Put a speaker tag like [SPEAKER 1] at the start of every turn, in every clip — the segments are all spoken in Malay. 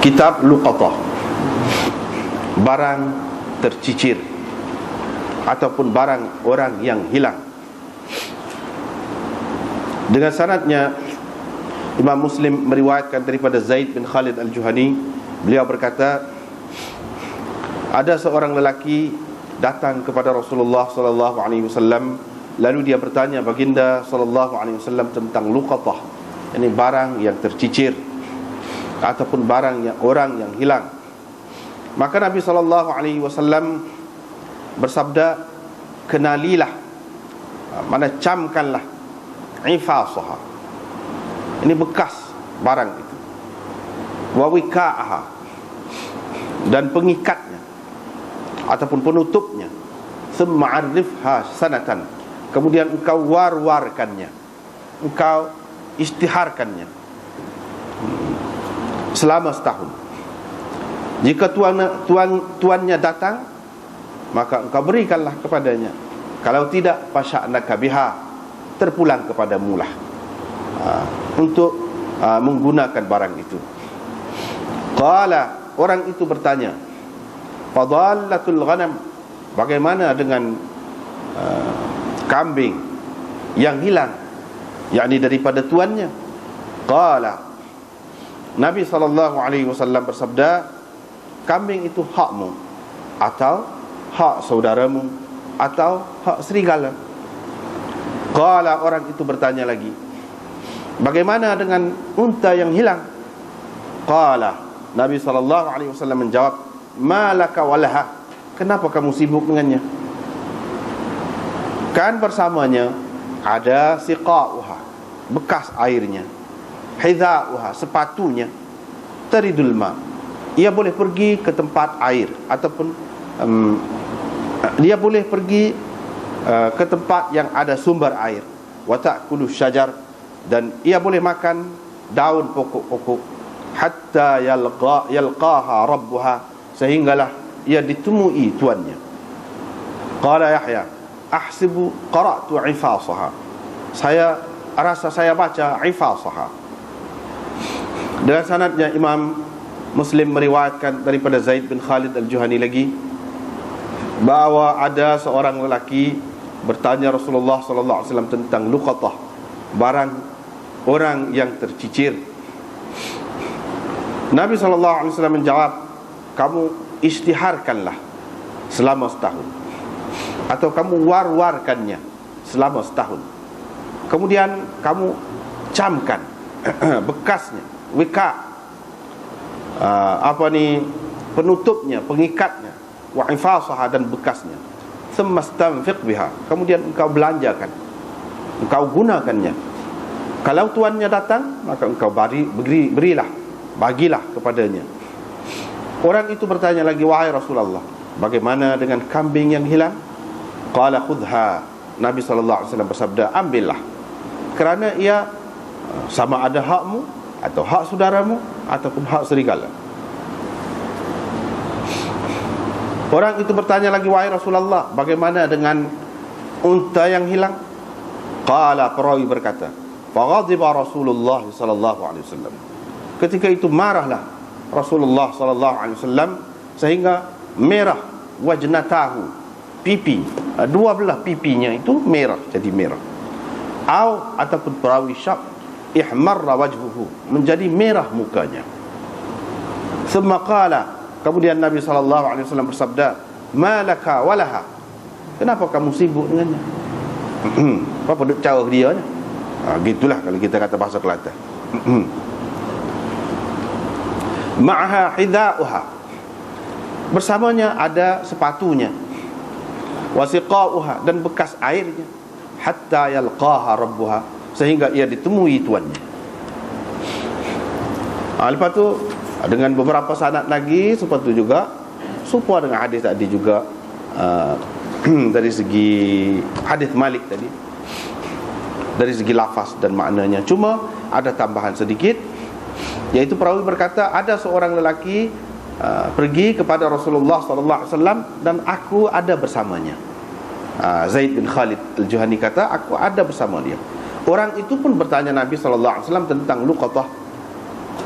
[SPEAKER 1] Kitab Luqatah, barang tercicir ataupun barang orang yang hilang. Dengan sanadnya Imam Muslim meriwayatkan daripada Zaid bin Khalid Al-Juhani. Beliau berkata, ada seorang lelaki datang kepada Rasulullah sallallahu alaihi wasallam, lalu dia bertanya baginda sallallahu alaihi wasallam tentang luqatah, ini barang yang tercicir ataupun barang yang orang yang hilang. Maka Nabi sallallahu alaihi wasallam bersabda, kenalilah, mana camkanlah ifasaha, ini bekas barang itu, wa wika'aha, dan pengikatnya ataupun penutupnya, thumma 'arifha sanatan, kemudian engkau war-warkannya, engkau istiharkannya selama setahun. Jika tuannya datang, maka engkau berikanlah kepadanya. Kalau tidak, fasya'naka biha, terpulang kepadamu lah untuk menggunakan barang itu. Qala, orang itu bertanya, fadallatul ghanam, bagaimana dengan kambing yang hilang, yakni daripada tuannya? Qala, Nabi SAW bersabda, kambing itu hakmu, atau hak saudaramu, atau hak serigala. Qala, orang itu bertanya lagi, bagaimana dengan unta yang hilang? Qala, Nabi SAW menjawab, malaka walaha, kenapa kamu sibuk dengannya? Kan bersamanya ada siqa'uha, bekas airnya, hidha'uha, sepatunya, taridul ma, ia boleh pergi ke tempat air, ataupun dia boleh pergi ke tempat yang ada sumber air, wa ta'kulu syajar, dan ia boleh makan daun pokok-pokok, hatta yalqaha rabbuha, sehinggalah ia ditemui tuannya. Qala Yahya, ahsibu qara'tu ifasaha, saya rasa saya baca ifasaha. Dengan sanadnya Imam Muslim meriwayatkan daripada Zaid bin Khalid Al-Juhani lagi, bahawa ada seorang lelaki bertanya Rasulullah sallallahu alaihi wasallam tentang luqatah, barang orang yang tercicir. Nabi sallallahu alaihi wasallam menjawab, kamu istiharkanlah selama setahun, atau kamu war-warkannya selama setahun, kemudian kamu camkan bekasnya, wika, penutupnya, pengikatnya, wa ifasaha, dan bekasnya, thumma stanfiq biha, kemudian engkau belanjakan, engkau gunakannya. Kalau tuannya datang, maka engkau berilah, bagilah kepadanya. Orang itu bertanya lagi, wahai Rasulullah, bagaimana dengan kambing yang hilang? Qala khudha, Nabi SAW bersabda, ambillah, kerana ia sama ada hakmu, atau hak saudaramu, ataupun hak serigala. Orang itu bertanya lagi, wahai Rasulullah, bagaimana dengan unta yang hilang? Qala, perawi berkata, faghadiba Rasulullah sallallahu alaihi wasallam, ketika itu marahlah Rasulullah sallallahu alaihi wasallam, sehingga merah wajnatahu, pipi, dua belah pipinya itu merah, jadi merah. Ataupun perawi syak, ihmarra wajhuhu, menjadi merah mukanya. Thumma qala, kemudian Nabi SAW bersabda, malaka walaha, kenapa kamu sibuk dengannya? Apa duk cawah dia ni? Gitulah kalau kita kata bahasa Kelantan. Ma'aha hidha'uha, bersamanya ada sepatunya, wasiqa'uha, dan bekas airnya, hatta yalqaha rabbuha, sehingga ia ditemui tuannya. Lepas tu dengan beberapa sanad lagi seperti itu juga, serupa dengan hadis tadi juga, dari segi hadis Malik tadi, dari segi lafaz dan maknanya. Cuma ada tambahan sedikit, yaitu perawi berkata, ada seorang lelaki pergi kepada Rasulullah sallallahu alaihi wasallam, dan aku ada bersamanya. Zaid bin Khalid Al-Juhani kata, aku ada bersama dia. Orang itu pun bertanya Nabi sallallahu alaihi wasallam tentang luqatah.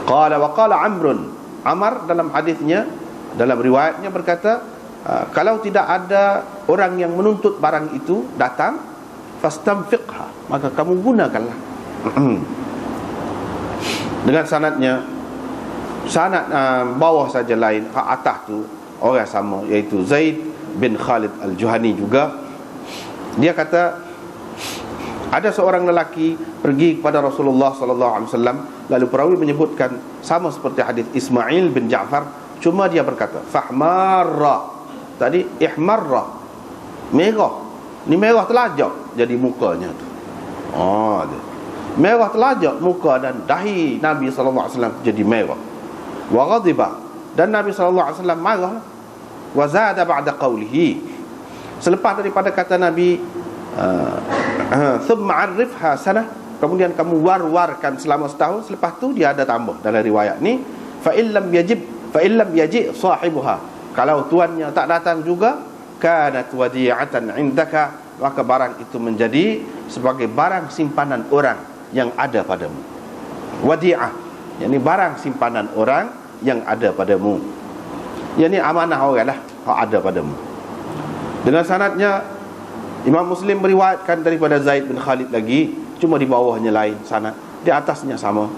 [SPEAKER 1] Qala wa qala Amrun, Amar dalam hadisnya, dalam riwayatnya berkata, kalau tidak ada orang yang menuntut barang itu datang, fastamfiqha, maka kamu gunakanlah. Dengan sanad bawah saja lain, ke atas tu orang sama, iaitu Zaid bin Khalid Al-Juhani juga. Dia kata, ada seorang lelaki pergi kepada Rasulullah sallallahu alaihi wasallam, lalu perawi menyebutkan sama seperti hadis Ismail bin Ja'far, cuma dia berkata fahmarra, tadi ihmarra, merah. Ni merah telajak jadi mukanya tu. Merah telajak muka dan dahi Nabi sallallahu alaihi wasallam jadi merah. Wa ghadiba, dan Nabi sallallahu alaihi wasallam marah. Wa zada ba'da qawlihi, selepas daripada kata Nabi thumma 'arifha sanah, kemudian kamu war-warkan selama setahun. Selepas tu dia ada tambah dalam riwayat ni, fa illam yaji sahibuha, kalau tuannya tak datang juga, kanat wadi'atan 'indaka, maka barang itu menjadi sebagai barang simpanan orang yang ada padamu. Wadi'ah, yakni barang simpanan orang yang ada padamu, yakni amanah orang lah yang ada padamu. Dengan sanadnya Imam Muslim meriwayatkan daripada Zaid bin Khalid lagi, cuma di bawahnya lain sanad, di atasnya sama.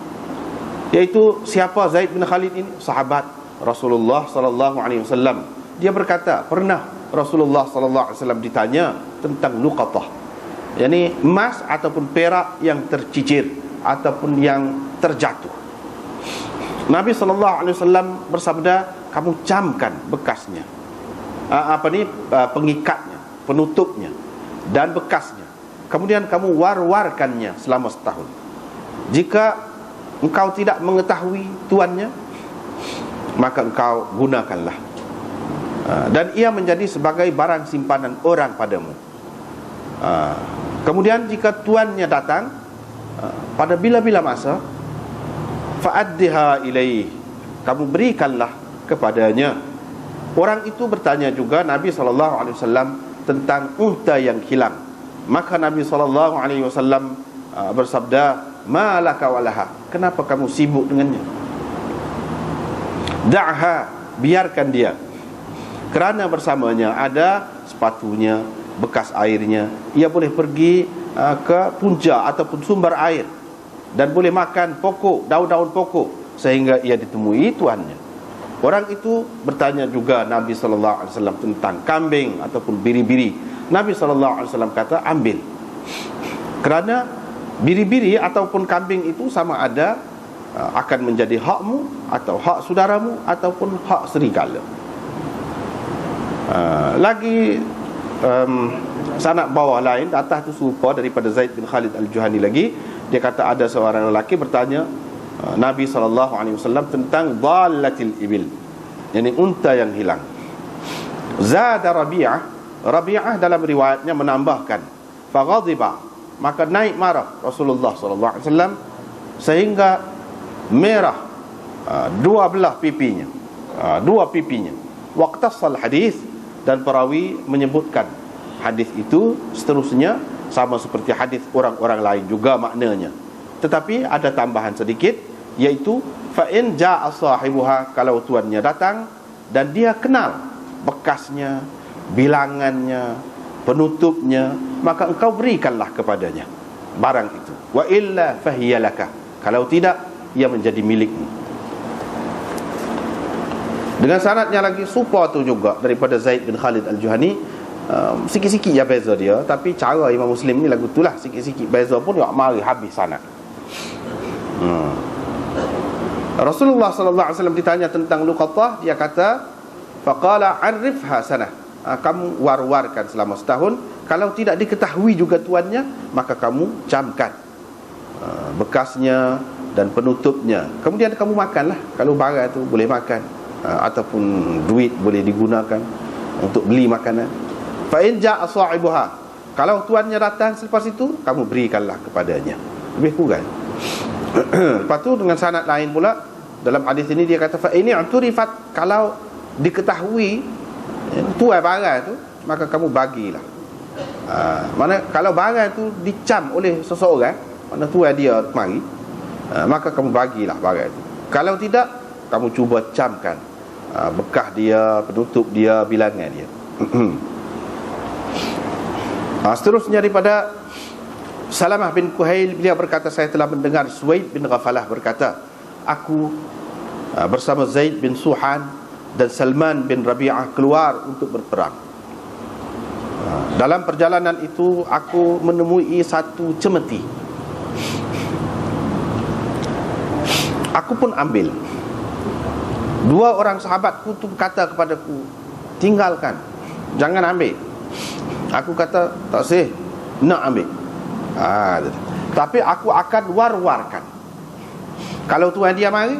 [SPEAKER 1] Iaitu siapa Zaid bin Khalid ini? Sahabat Rasulullah sallallahu alaihi wasallam. Dia berkata, pernah Rasulullah sallallahu alaihi wasallam ditanya tentang luqatah, yakni emas ataupun perak yang tercicir ataupun yang terjatuh. Nabi sallallahu alaihi wasallam bersabda, kamu camkan bekasnya, pengikatnya, penutupnya dan bekasnya, kemudian kamu war-warkannya selama setahun. Jika engkau tidak mengetahui tuannya, maka engkau gunakanlah, dan ia menjadi sebagai barang simpanan orang padamu. Kemudian jika tuannya datang pada bila-bila masa, fa'addiha ilaih, kamu berikanlah kepadanya. Orang itu bertanya juga Nabi SAW tentang unta yang hilang. Maka Nabi SAW bersabda, ma laka walaha, kenapa kamu sibuk dengannya? Da'ha, biarkan dia, kerana bersamanya ada sepatunya, bekas airnya. Ia boleh pergi ke punca ataupun sumber air, dan boleh makan pokok, daun-daun pokok, sehingga ia ditemui tuannya. Orang itu bertanya juga Nabi SAW tentang kambing ataupun biri-biri. Nabi SAW kata, ambil, kerana biri-biri ataupun kambing itu sama ada akan menjadi hakmu atau hak saudaramu ataupun hak serigala. Lagi sanad bawah lain, atas tu serupa daripada Zaid bin Khalid Al-Juhani lagi. Dia kata ada seorang lelaki bertanya Nabi SAW tentang dhalatil ibil, yakni unta yang hilang. Zada Rabi'ah dalam riwayatnya menambahkan, faghadiba, maka naik marah Rasulullah SAW sehingga merah dua belah pipinya, dua pipinya. Waqtasal hadis, dan perawi menyebutkan hadis itu seterusnya sama seperti hadis orang-orang lain juga maknanya, tetapi ada tambahan sedikit, iaitu fa in jaa sahibuha, kalau tuannya datang dan dia kenal bekasnya, bilangannya, penutupnya, maka engkau berikanlah kepadanya barang itu. Wa illa fahiyalaka, kalau tidak ia menjadi milikmu. Dengan sanadnya lagi serupa tu juga daripada Zaid bin Khalid Al-Juhani. Sikit-sikit ya beza dia, tapi cara Imam Muslim ni lagu tu lah, sikit-sikit beza pun dia mari habis sanad. Rasulullah SAW ditanya tentang luqatah, dia kata, faqala arifha sanah, kamu war-warkan selama setahun. Kalau tidak diketahui juga tuannya, maka kamu camkan bekasnya dan penutupnya, kemudian kamu makanlah. Kalau barang tu boleh makan, ataupun duit boleh digunakan untuk beli makanan. Fa in jaa sahibuha, kalau tuannya datang selepas itu, kamu berikanlah kepadanya. Lebih kurang. Lepas tu dengan sanad lain pula dalam hadis ini dia kata, fa ini uturifat, kalau diketahui tuan barang tu, maka kamu bagilah. Mana kalau barang tu dicam oleh seseorang, mana tuan dia mari, maka kamu bagilah barang itu. Kalau tidak, kamu cuba camkan bekah dia, penutup dia, bilangan dia. Seterusnya daripada Salamah bin Kuhail, beliau berkata, saya telah mendengar Suwaid bin Ghafalah berkata, aku bersama Zaid bin Suhan dan Salman bin Rabi'ah keluar untuk berperang. Dalam perjalanan itu aku menemui satu cemeti. Aku pun ambil. Dua orang sahabatku tu kata kepadaku, tinggalkan, jangan ambil. Aku kata, tak sih, nak ambil. Tapi aku akan war-warkan. Kalau tuan dia mari,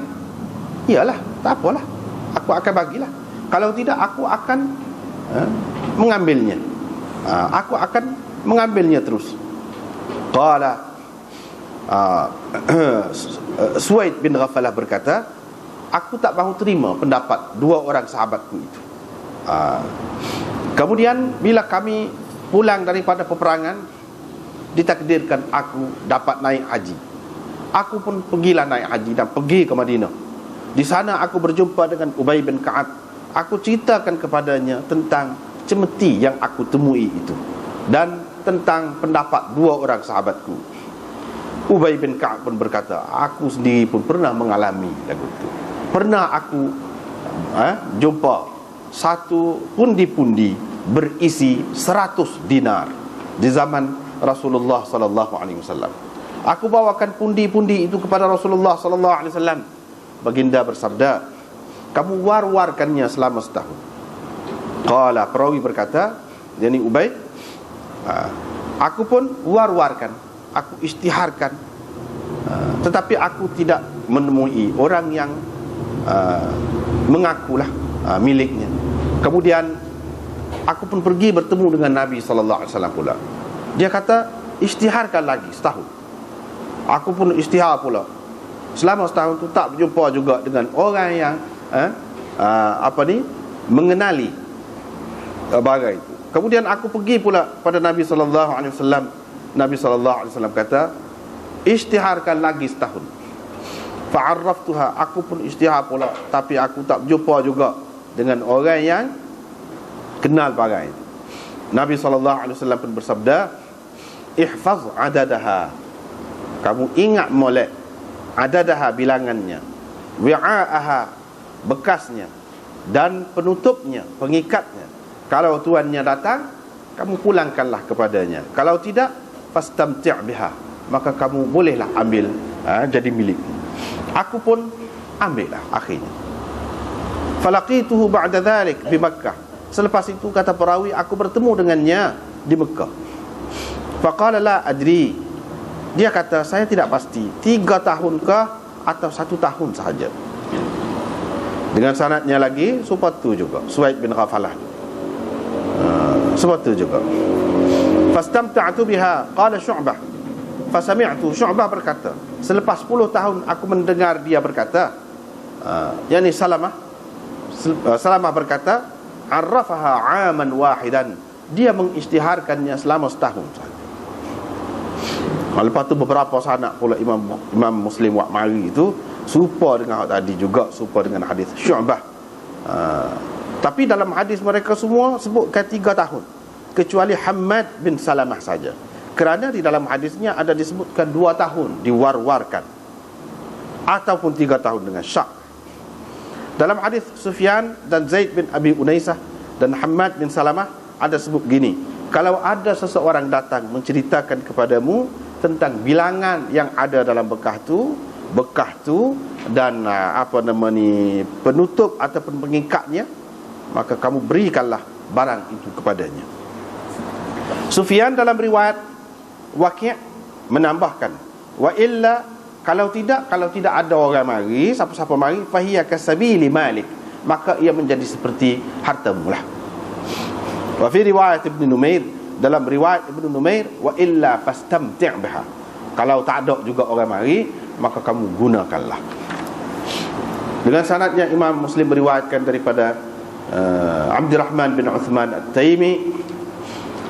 [SPEAKER 1] iyalah, tak apalah, aku akan bagilah. Kalau tidak, aku akan mengambilnya. Aku akan mengambilnya terus. Qala Suwaid bin Ghafalah berkata, aku tak mahu terima pendapat dua orang sahabatku itu. Kemudian bila kami pulang daripada peperangan, ditakdirkan aku dapat naik haji. Aku pun pergilah naik haji dan pergi ke Madinah. Di sana aku berjumpa dengan Ubay bin Ka'ab. Aku ceritakan kepadanya tentang cemeti yang aku temui itu dan tentang pendapat dua orang sahabatku. Ubay bin Ka'ab pun berkata, aku sendiri pun pernah mengalami lagu itu. Pernah aku jumpa satu pundi-pundi berisi 100 dinar di zaman Rasulullah sallallahu alaihi wasallam. Aku bawakan pundi-pundi itu kepada Rasulullah sallallahu alaihi wasallam. Baginda bersabda, kamu war-warkannya selama setahun. Qala, perawi berkata, yakni Ubay, aku pun war-warkan, aku isytiharkan, tetapi aku tidak menemui orang yang mengakulah miliknya. Kemudian aku pun pergi bertemu dengan Nabi sallallahu alaihi wasallam pula. Dia kata, isytiharkan lagi setahun. Aku pun isytihar pula. Selama setahun tu tak berjumpa juga dengan orang yang mengenali barang itu. Kemudian aku pergi pula pada Nabi sallallahu alaihi wasallam. Nabi sallallahu alaihi wasallam kata, isytiharkan lagi setahun. Fa'arraftuha, aku pun isytihar pula, tapi aku tak berjumpa juga dengan orang yang kenal barang itu. Nabi sallallahu alaihi wasallam pun bersabda, ihfaz adadaha, kamu ingat molek adadaha, bilangannya, wi'a'aha, bekasnya, dan penutupnya, pengikatnya. Kalau tuannya datang, kamu pulangkanlah kepadanya. Kalau tidak, fastamti' biha, maka kamu bolehlah ambil, jadi milik. Aku pun ambillah akhirnya. Falaqituhu ba'da dhalik bi Makkah. Selepas itu, kata perawi, aku bertemu dengannya di Mekah. Faqala la adri, dia kata, saya tidak pasti 3 tahunkah atau 1 tahun sahaja. Dengan sanadnya lagi sepatu juga Suwaid bin Ghafalah, sepatu juga. Fastamta'tu biha, qala Syu'bah, fasami'tu, Syu'bah berkata, selepas 10 tahun aku mendengar dia berkata, yakni Salamah berkata, arrafaha aman wahidan, dia mengisytiharkannya selama setahun sahaja. Lepas tu beberapa sanak pula Imam Muslim wa mari itu serupa dengan tadi juga, serupa dengan hadis Syu'bah. Tapi dalam hadis mereka semua sebutkan 3 tahun, kecuali Hammad bin Salamah saja, kerana di dalam hadisnya ada disebutkan 2 tahun diwar-warkan, ataupun 3 tahun dengan syak. Dalam hadis Sufyan dan Zaid bin Abi Unaisah dan Hammad bin Salamah ada sebut gini, kalau ada seseorang datang menceritakan kepadamu tentang bilangan yang ada dalam bekah tu dan penutup ataupun pengikatnya, maka kamu berikanlah barang itu kepadanya. Sufyan dalam riwayat Waqi' menambahkan, wa illa, kalau tidak ada orang mari, siapa-siapa mari, fahiya kasabili malik, maka ia menjadi seperti hartamu lah. Wa fi riwayat Ibn Numair, dalam riwayat Ibn Numair, wa illa fastamti' biha, kalau tak ada juga orang mari, maka kamu gunakanlah. Dengan sanadnya Imam Muslim meriwayatkan daripada Abdurrahman bin Uthman At-Taimi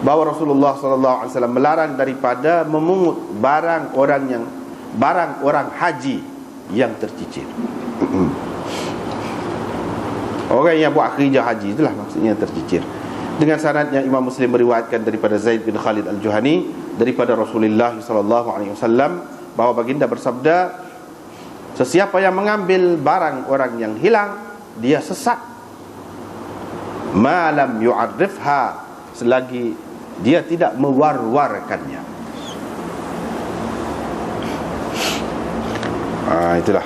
[SPEAKER 1] bahawa Rasulullah sallallahu alaihi wasallam melarang daripada memungut barang orang haji yang tercicir. Orang yang buat khijah haji, itulah maksudnya tercicir. Dengan sanadnya Imam Muslim meriwayatkan daripada Zaid bin Khalid Al-Juhani daripada Rasulullah SAW bahawa baginda bersabda, sesiapa yang mengambil barang orang yang hilang, dia sesat malam yu'arrifha, selagi dia tidak mewar-warkannya. Itulah.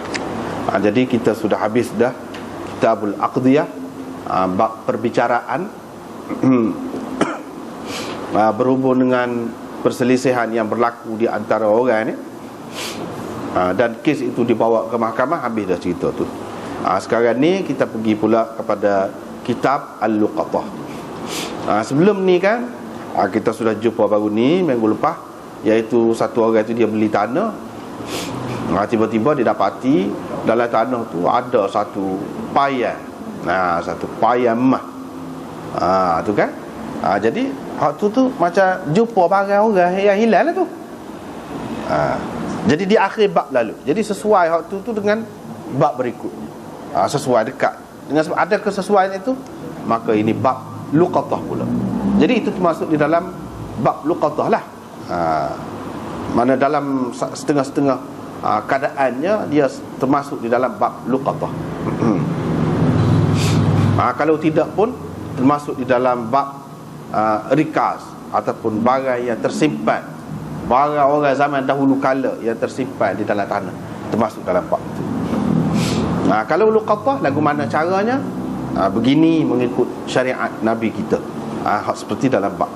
[SPEAKER 1] Jadi kita sudah habis dah Kitabul Aqdiyah, bab perbicaraan berhubung dengan perselisihan yang berlaku di antara orang ni, dan kes itu dibawa ke mahkamah. Habis dah cerita tu. Sekarang ni kita pergi pula kepada Kitab Al-Luqatah. Sebelum ni kan kita sudah jumpa baru ni minggu lepas, iaitu satu orang tu dia beli tanah. Tiba-tiba dia dapati dalam tanah tu ada satu payan. Satu payan emas. Tu kan. Jadi hak tu macam jumpa barang orang yang hilang lah tu. Jadi di akhir bab lalu. Jadi sesuai hak tu dengan bab berikut. Sesuai dekat. Dengan sebab ada kesesuaian itu, maka ini bab luqatah pula. Jadi itu termasuk di dalam bab luqatah lah. Mana dalam setengah-setengah keadaannya dia termasuk di dalam bab luqatah. Kalau tidak pun termasuk di dalam bab rikaz, ataupun barang yang tersimpan, barang orang zaman dahulu kala yang tersimpan di dalam tanah, termasuk dalam bab itu. Kalau luqatah, lagu mana caranya? Begini mengikut syariat Nabi kita, seperti dalam bab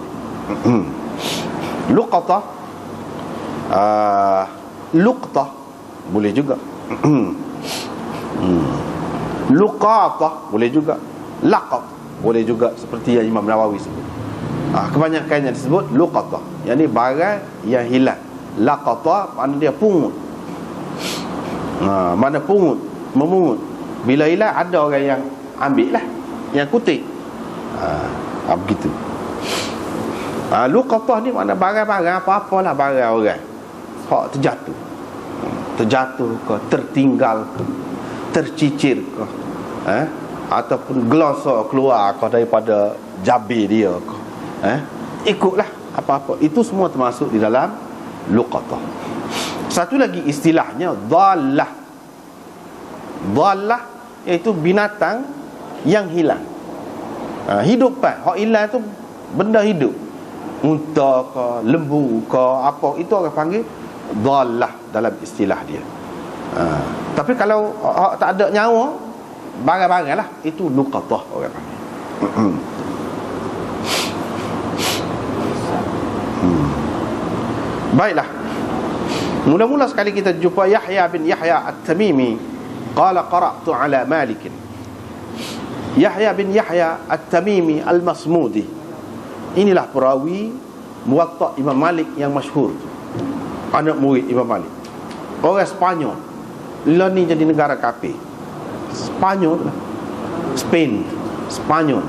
[SPEAKER 1] luqatah. Luqtah boleh juga. Luqatah boleh juga. Laqat boleh juga, seperti yang Imam Nawawi sebut. Kebanyakannya disebut luqatah, yakni barang yang hilang. Laqatah makna dia pungut. Mana pungut, memungut. Bila hilang ada orang yang ambil lah, yang kutip. Begitu. Luqatah ni makna barang-barang apa-apalah barang orang hak terjatuh ke, tertinggal ke, tercicir ke, ataupun gelosor keluar ke daripada jabir dia ke, ikutlah apa-apa, itu semua termasuk di dalam luqatah. Satu lagi istilahnya dhallah. Dhallah iaitu binatang yang hilang. Hidup kan, hak hilang tu benda hidup, unta ke, lembu ke, apa, itu orang panggil dhallah dalam istilah dia. Tapi kalau tak ada nyawa, barang-barang lah, itu luqatah orang panggil. Baiklah. Mula-mula sekali kita jumpa Yahya bin Yahya At-Tamimi. Qala qara'tu ala Malik. Yahya bin Yahya At-Tamimi Al-Masmudi, inilah perawi Muwatta Imam Malik yang masyhur, anak murid Imam Malik. Orang Spanyol. Lah ni jadi negara kafir. Spanyol lah. Spain, Spanyol.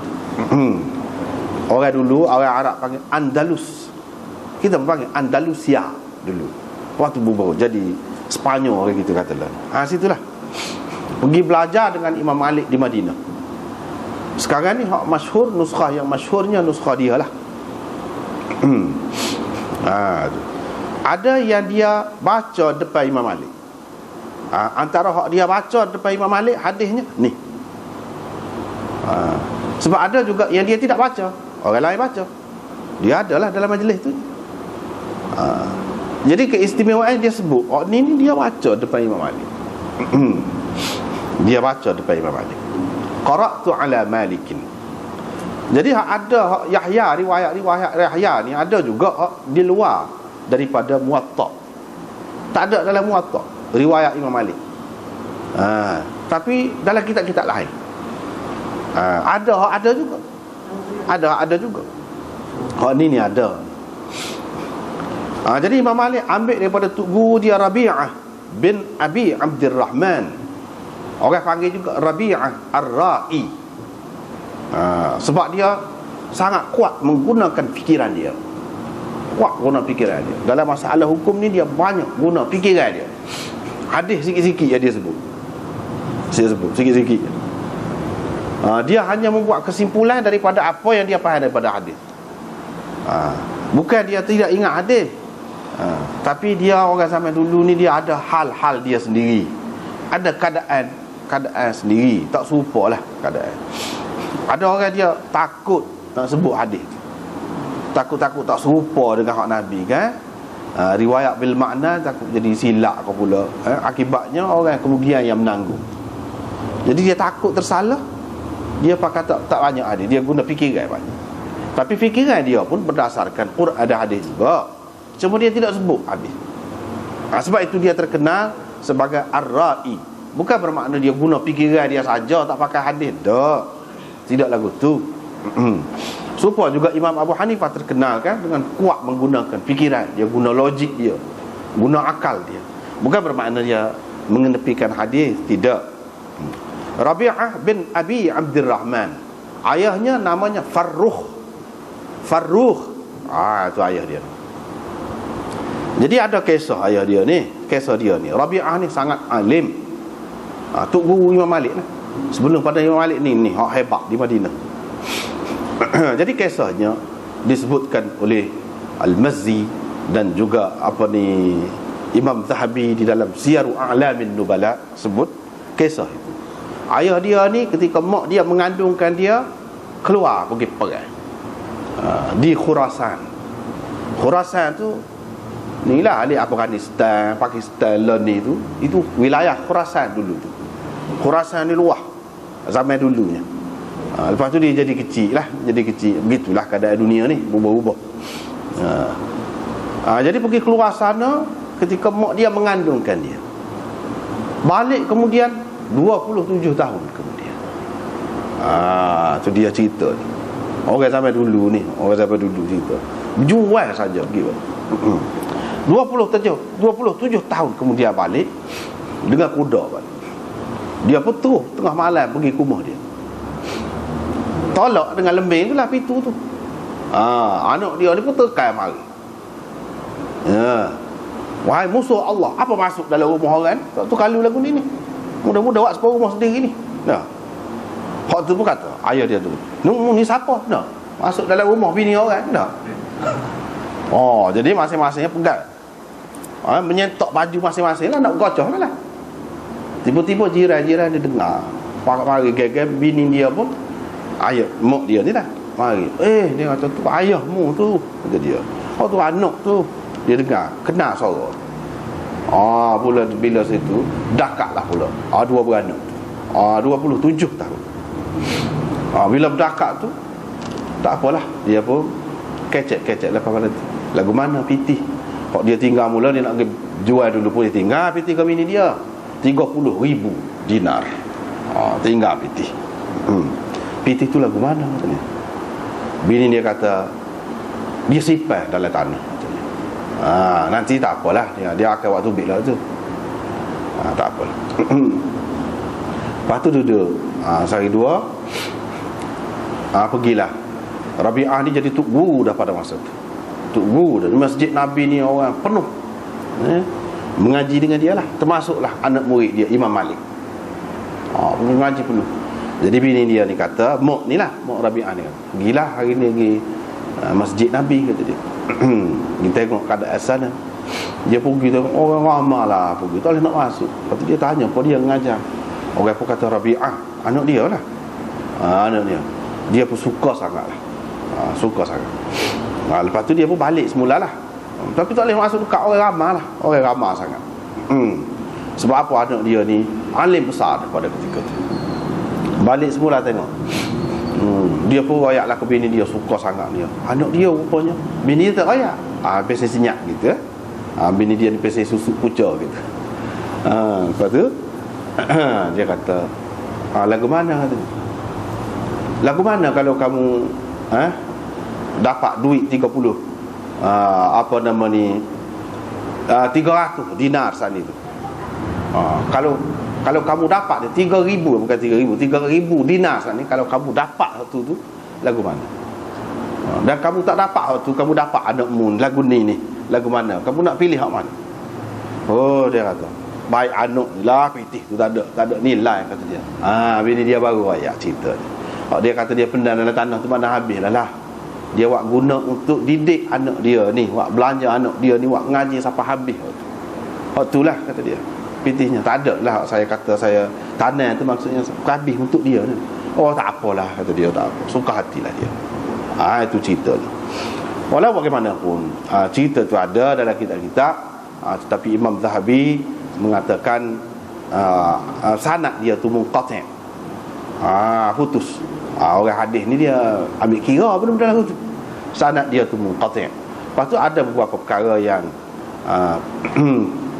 [SPEAKER 1] Orang dulu, orang Arab panggil Andalus. Kita panggil Andalusia dulu. Waktu baru jadi Spanyol, orang gitu katalah. Situlah. Pergi belajar dengan Imam Malik di Madinah. Sekarang ni hak masyhur, nuskah yang masyhurnya nuskah dia lah. Ada yang dia baca depan Imam Malik. Antara hak dia baca depan Imam Malik, hadisnya ni. Sebab ada juga yang dia tidak baca, orang lain baca. Dia adalah dalam majlis tu. Jadi keistimewaan dia sebut, ni dia baca depan Imam Malik. Dia baca depan Imam Malik. Qara'tu ala Malikin. Jadi ada Yahya, riwayat Yahya ni ada juga di luar daripada Muwatta. Tak ada dalam Muwatta riwayat Imam Malik. Tapi dalam kitab-kitab lain ada juga. Ada juga. Ni ada. Jadi Imam Malik ambil daripada guru dia Rabi'ah bin Abi Abdurrahman. Orang panggil juga Rabi'ah Ar-Ra'i. Sebab dia sangat kuat menggunakan fikiran dia. Kuat guna fikiran dia. Dalam masalah hukum ni dia banyak guna fikiran dia. Hadis sikit-sikit yang dia sebut. Sikit-sikit. Dia hanya membuat kesimpulan daripada apa yang dia faham daripada hadis. Bukan dia tidak ingat hadis, tapi dia orang zaman dulu ni dia ada hal-hal dia sendiri, ada keadaan sendiri, tak serupa lah keadaan. Ada orang dia takut nak sebut hadis, takut tak serupa dengan hak Nabi kan. Riwayat bil makna takut jadi silap ke pula. Akibatnya orang kemudian yang menanggung. Jadi dia takut tersalah, dia pakai tak banyak hadis, dia guna fikiran banyak. Tapi fikiran dia pun berdasarkan Quran ada hadis juga, cuma dia tidak sebut hadis. Sebab itu dia terkenal sebagai ar-ra'i. Bukan bermakna dia guna fikiran dia saja, tak pakai hadis. Tak, tidak lagu tu. Supaya juga Imam Abu Hanifah terkenal kan dengan kuat menggunakan fikiran. Dia guna logik dia, guna akal dia. Bukan bermakna dia mengenepikan hadis, tidak. Rabi'ah bin Abi Abdurrahman, ayahnya namanya Farrukh. Itu ayah dia. Jadi ada kisah ayah dia ni. Rabi'ah ni sangat alim. Tok guru Imam Malik lah. Sebelum pada Imam Malik ni hak hebat di Madinah. Jadi kisahnya disebutkan oleh Al-Mazzi dan juga Imam Zahabi di dalam Siyaru A'lamin Nubala sebut kisah itu. Ayah dia ni ketika mak dia mengandungkan dia, keluar pergi perang di Khurasan. Khurasan tu inilah ahli Afghanistan, Pakistan, ni itu wilayah Khurasan dulu tu. Khurasan ni luah zaman dulunya. Lepas tu dia jadi kecil. Begitulah keadaan dunia ni, berubah-ubah. Jadi pergi keluar sana ketika mak dia mengandungkan dia. Balik kemudian 27 tahun kemudian. Tu dia cerita ni. Orang zaman dulu cerita. Berjual saja gitu. 27 tahun kemudian balik dengan kuda balik. Dia pun terus tengah malam pergi ke rumah dia. Tolak dengan lembing tu lah pintu tu. Anak dia ni pun tekan mari. Wahai musuh Allah, apa masuk dalam rumah orang? Tu kalau lagu ni. Mudah-mudah awak separuh rumah sendiri ni. Hak tu pun kata ayah dia tu, ni siapa? Masuk dalam rumah bini orang? Jadi masing-masingnya pegang. Menyentok baju masing-masing lah, nak gocoh lah. Tiba-tiba jiran-jiran dia dengar. Mari geger bini dia pun, ayah mak dia ni lah. Mari. Dia kata tu ayahmu tu, kata dia. Tu anak tu. Dia dengar, kenal suara. Pula bila situ dakaklah pula. Dua beranak. 27 tahun. Bila berdakat tu, tak apalah, dia pun kecek lepas pada tu. Lagu mana piti? Kalau dia tinggal mula, dia nak jual dulu pun dia tinggal piti ke bini dia 30,000 dinar. Tinggal piti. Piti tu lagu mana katanya? Bini dia kata dia simpan dalam tanah katanya. Nanti tak apalah, dia akan waktu bila tu. Tak apalah. Lepas tu duduk sehari dua, pergilah. Rabi'ah ni jadi tuk guru dah pada masa tu. Tuk guru dah. Masjid Nabi ni orang penuh mengaji dengan dia lah. Termasuklah anak murid dia Imam Malik. Mengaji penuh. Jadi bini dia ni kata, mak ni lah, mak Rabi'ah ni kata, pergilah hari ni pergi Masjid Nabi kata dia. Kita tengok keadaan sana. Dia pergi tengok orang ramai lah pergi, tak boleh nak masuk. Lepas tu dia tanya apa dia mengajar. Orang pun kata Rabi'ah, anak dia lah. Anak dia pun suka sangat lah. Suka sangat. Lepas tu dia pun balik semula lah. Tapi tak boleh masuk dekat orang ramai lah. Orang ramai sangat. Sebab apa? Anak dia ni alim besar pada ketika tu. Balik semula tengok. Dia pun royak lah ke bini dia, suka sangat dia. Anak dia rupanya, bini dia tak royak. Pesen senyap gitu. Bini dia ni pesen susu puca gitu. Lepas tu dia kata, lagu mana kata? Lagu mana kalau kamu dapat duit 30 apa nama ni 300 dinar sana tu. Kalau kamu dapat 3,000, bukan 3,000 dinar sana ni, kalau kamu dapat tu lagu mana? Dan kamu tak dapat tu, kamu dapat anakmu lagu ni lagu mana? Kamu nak pilih hak mana? Dia kata, baik anak ni lah pitih tu tak ada nilai kata dia. Bini dia baru ayat cerita ni. Dia kata dia pendam dalam tanah tu mana habis lah. Dia buat guna untuk didik anak dia ni, buat belanja anak dia ni, buat ngaji sampai habis tu lah kata dia. Pitihnya tak ada lah saya kata saya tanam tu maksudnya habis untuk dia ni. Tak apalah kata dia, tak apa. Suka hatilah dia. Itu cerita ni. Walau bagaimanapun cerita tu ada dalam kitab-kitab, tetapi Imam Zahabi mengatakan sanad dia tu munqati', putus. Orang hadis ni dia ambil kira benda-benda lagu tu. Sanad dia tu munqati'. Lepas tu ada beberapa perkara yang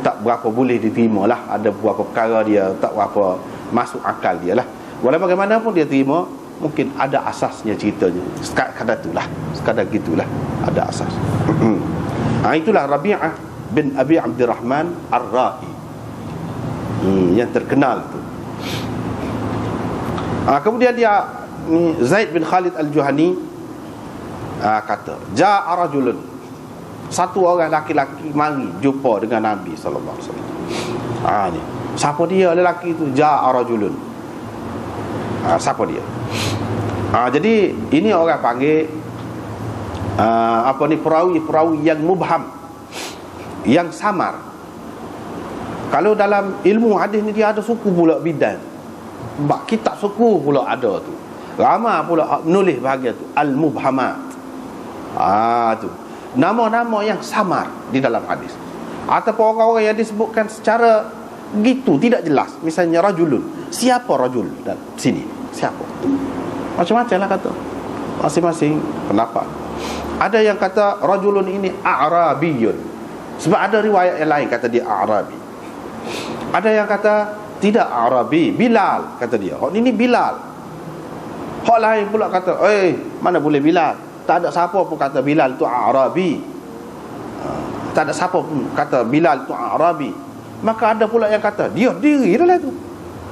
[SPEAKER 1] tak berapa boleh diterima lah. Ada beberapa perkara dia tak berapa masuk akal dia lah. Walau bagaimanapun dia terima, mungkin ada asasnya ceritanya. Sekadar gitulah ada asas. Itulah Rabi'ah bin Abi Abdurrahman Ar-Ra'i, yang terkenal tu. Kemudian dia Zaid bin Khalid Al-Juhani kata, ja'a rajulun, satu orang laki-laki mari jumpa dengan Nabi sallallahu alaihi wasallam. Ni siapa dia lelaki tu? Ja'a rajulun. Siapa dia? Jadi ini orang panggil perawi yang mubham, yang samar. Kalau dalam ilmu hadis ni dia ada suku pula bidan, kitab suku pula ada tu. Ramai pula menulis bahagian tu al-mubhamat. Tu nama-nama yang samar di dalam hadis, ataupun orang-orang yang disebutkan secara gitu tidak jelas. Misalnya rajulun, siapa rajul dalam sini? Siapa? Macam-macam lah kata, masing-masing pendapat. Ada yang kata rajulun ini a'rabiyun, sebab ada riwayat yang lain kata dia a'rabi. Ada yang kata tidak a'rabi, Bilal kata dia. Ini Bilal. Hak lain pula kata mana boleh Bilal, tak ada siapa pun kata Bilal tu a'rabi. Tak ada siapa pun kata Bilal tu a'rabi. Maka ada pula yang kata dia diri dah tu,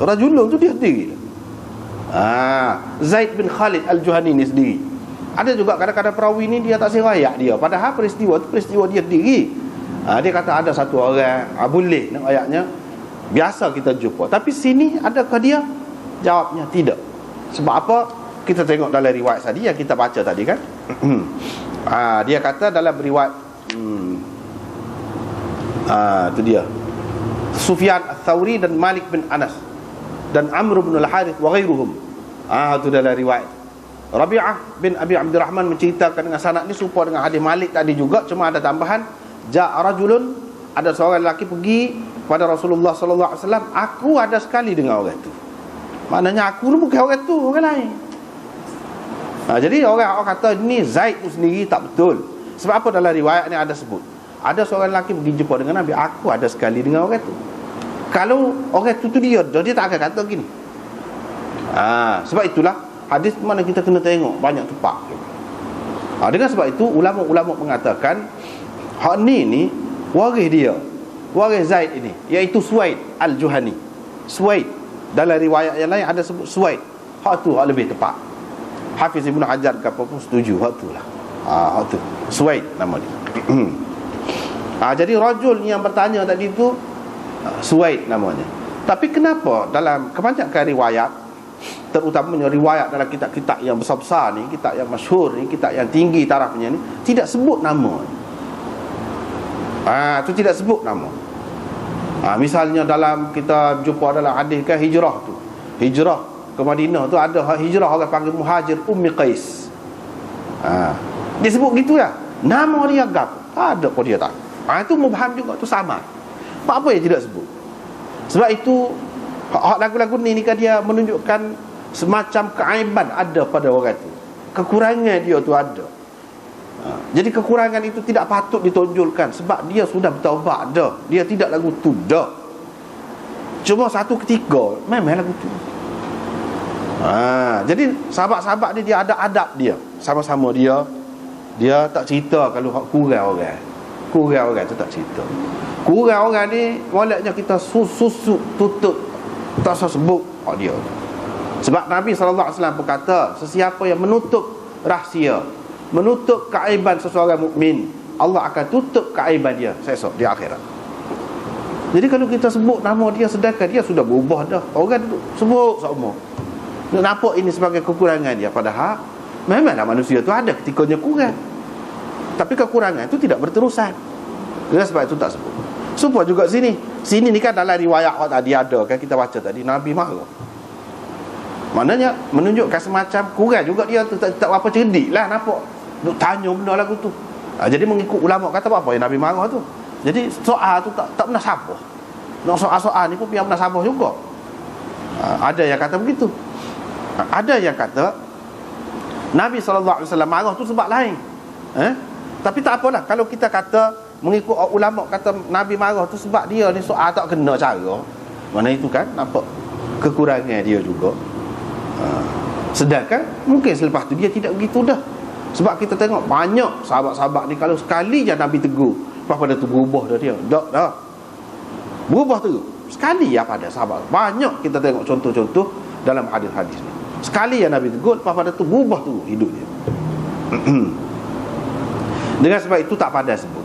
[SPEAKER 1] rajulun tu dia diri. Zaid bin Khalid Al-Juhani ni sendiri. Ada juga kadang-kadang perawi ni dia tak serayak dia, padahal peristiwa tu peristiwa dia sendiri. Dia kata ada satu orang, boleh nak ayatnya biasa kita jumpa. Tapi sini adakah dia? Jawabnya tidak. Sebab apa? Kita tengok dalam riwayat tadi yang kita baca tadi kan. Dia kata dalam riwayat itu dia Sufyan Ats-Tsauri dan Malik bin Anas dan Amr bin Al-Harith wa ghairuhum. Itu dalam riwayat. Rabi'ah bin Abi Abdurrahman menceritakan dengan sanad ni serupa dengan hadis Malik tadi juga, cuma ada tambahan ja'a rajulun, ada seorang lelaki pergi kepada Rasulullah sallallahu alaihi wasallam, aku ada sekali dengan orang tu. Maknanya aku ni bukan orang tu, orang lain. Jadi orang kata ni Zaid tu sendiri tak betul. Sebab apa dalam riwayat ni ada sebut, ada seorang lelaki pergi jumpa dengan Nabi, aku ada sekali dengan orang tu. Kalau orang tu dia tak akan kata gini. Sebab itulah hadis mana kita kena tengok banyak tempat. Dengan sebab itu ulama-ulama mengatakan hak ni waris dia, waris Zaid ini, iaitu Suwaid Al-Juhani. Suwaid dalam riwayat yang lain ada sebut Suwaid. Hak tu hak lebih tepat. Hafiz Ibn Hajar ke apa pun setuju hak tu lah. Hak tu Suwaid nama dia. Jadi rajul yang bertanya tadi tu Suwaid namanya. Tapi kenapa dalam kebanyakan riwayat, terutamanya riwayat dalam kitab-kitab yang besar-besar ni, kitab yang masyhur ni, kitab yang tinggi tarafnya ni, tidak sebut nama. Tu tidak sebut nama. Misalnya dalam kita jumpa dalam hadis kan hijrah tu, hijrah ke Madinah tu ada hijrah orang panggil Muhajir Ummi Qais. Dia sebut gitu ya. Nama dia gap, ada pun dia tak. Itu mubham juga, tu sama. Apa yang tidak sebut? Sebab itu lagu-lagu ni kan dia menunjukkan semacam keaiban ada pada orang tu, kekurangan dia tu ada. Jadi kekurangan itu tidak patut ditonjolkan, sebab dia sudah bertaubat dah, dia tidak lagu tu dah. Cuma satu ketika memang lagu tu. Jadi sahabat-sahabat dia ada adab dia, sama-sama dia tak cerita kalau kurang orang tu tak cerita. Kurang orang ni moleknya kita susuk tutup, tak usah sebut dia. Sebab Nabi SAW berkata, sesiapa yang menutup rahsia, menutup keaiban seseorang mukmin, Allah akan tutup keaiban dia esok di akhirat. Jadi kalau kita sebut nama dia, sedangkan dia sudah berubah dah, orang duduk sebut semua, nampak ini sebagai kekurangan dia. Padahal memanglah manusia tu ada ketikanya kurang, tapi kekurangan itu tidak berterusan. Dengan sebab itu tak sebut. Supaya juga sini ni kan dalam riwayat tadi ada kan, kita baca tadi Nabi marah. Maknanya menunjukkan semacam kurang juga dia tu, tak apa cerdik lah, nampak duk tanya benda lagu tu. Jadi mengikut ulama kata apa yang Nabi marah tu. Jadi soal tu tak pernah sabar. Nak soal-soal ni pun biar pernah sabar juga. Ada yang kata begitu. Ada yang kata Nabi SAW marah tu sebab lain. Tapi tak apalah kalau kita kata mengikut ulama kata Nabi marah tu sebab dia ni soal tak kena cara. Mana itu kan nampak kekurangan dia juga. Sedangkan mungkin selepas tu dia tidak begitu dah. Sebab kita tengok banyak sahabat-sahabat ni kalau sekali je Nabi tegur, lepas pada tu berubah dah dia. Dah berubah tu sekali ya pada sahabat. Banyak kita tengok contoh-contoh dalam hadis-hadis ni. Sekali yang Nabi tegur, lepas pada tu berubah tu hidup dia. Dengan sebab itu tak pada sebut.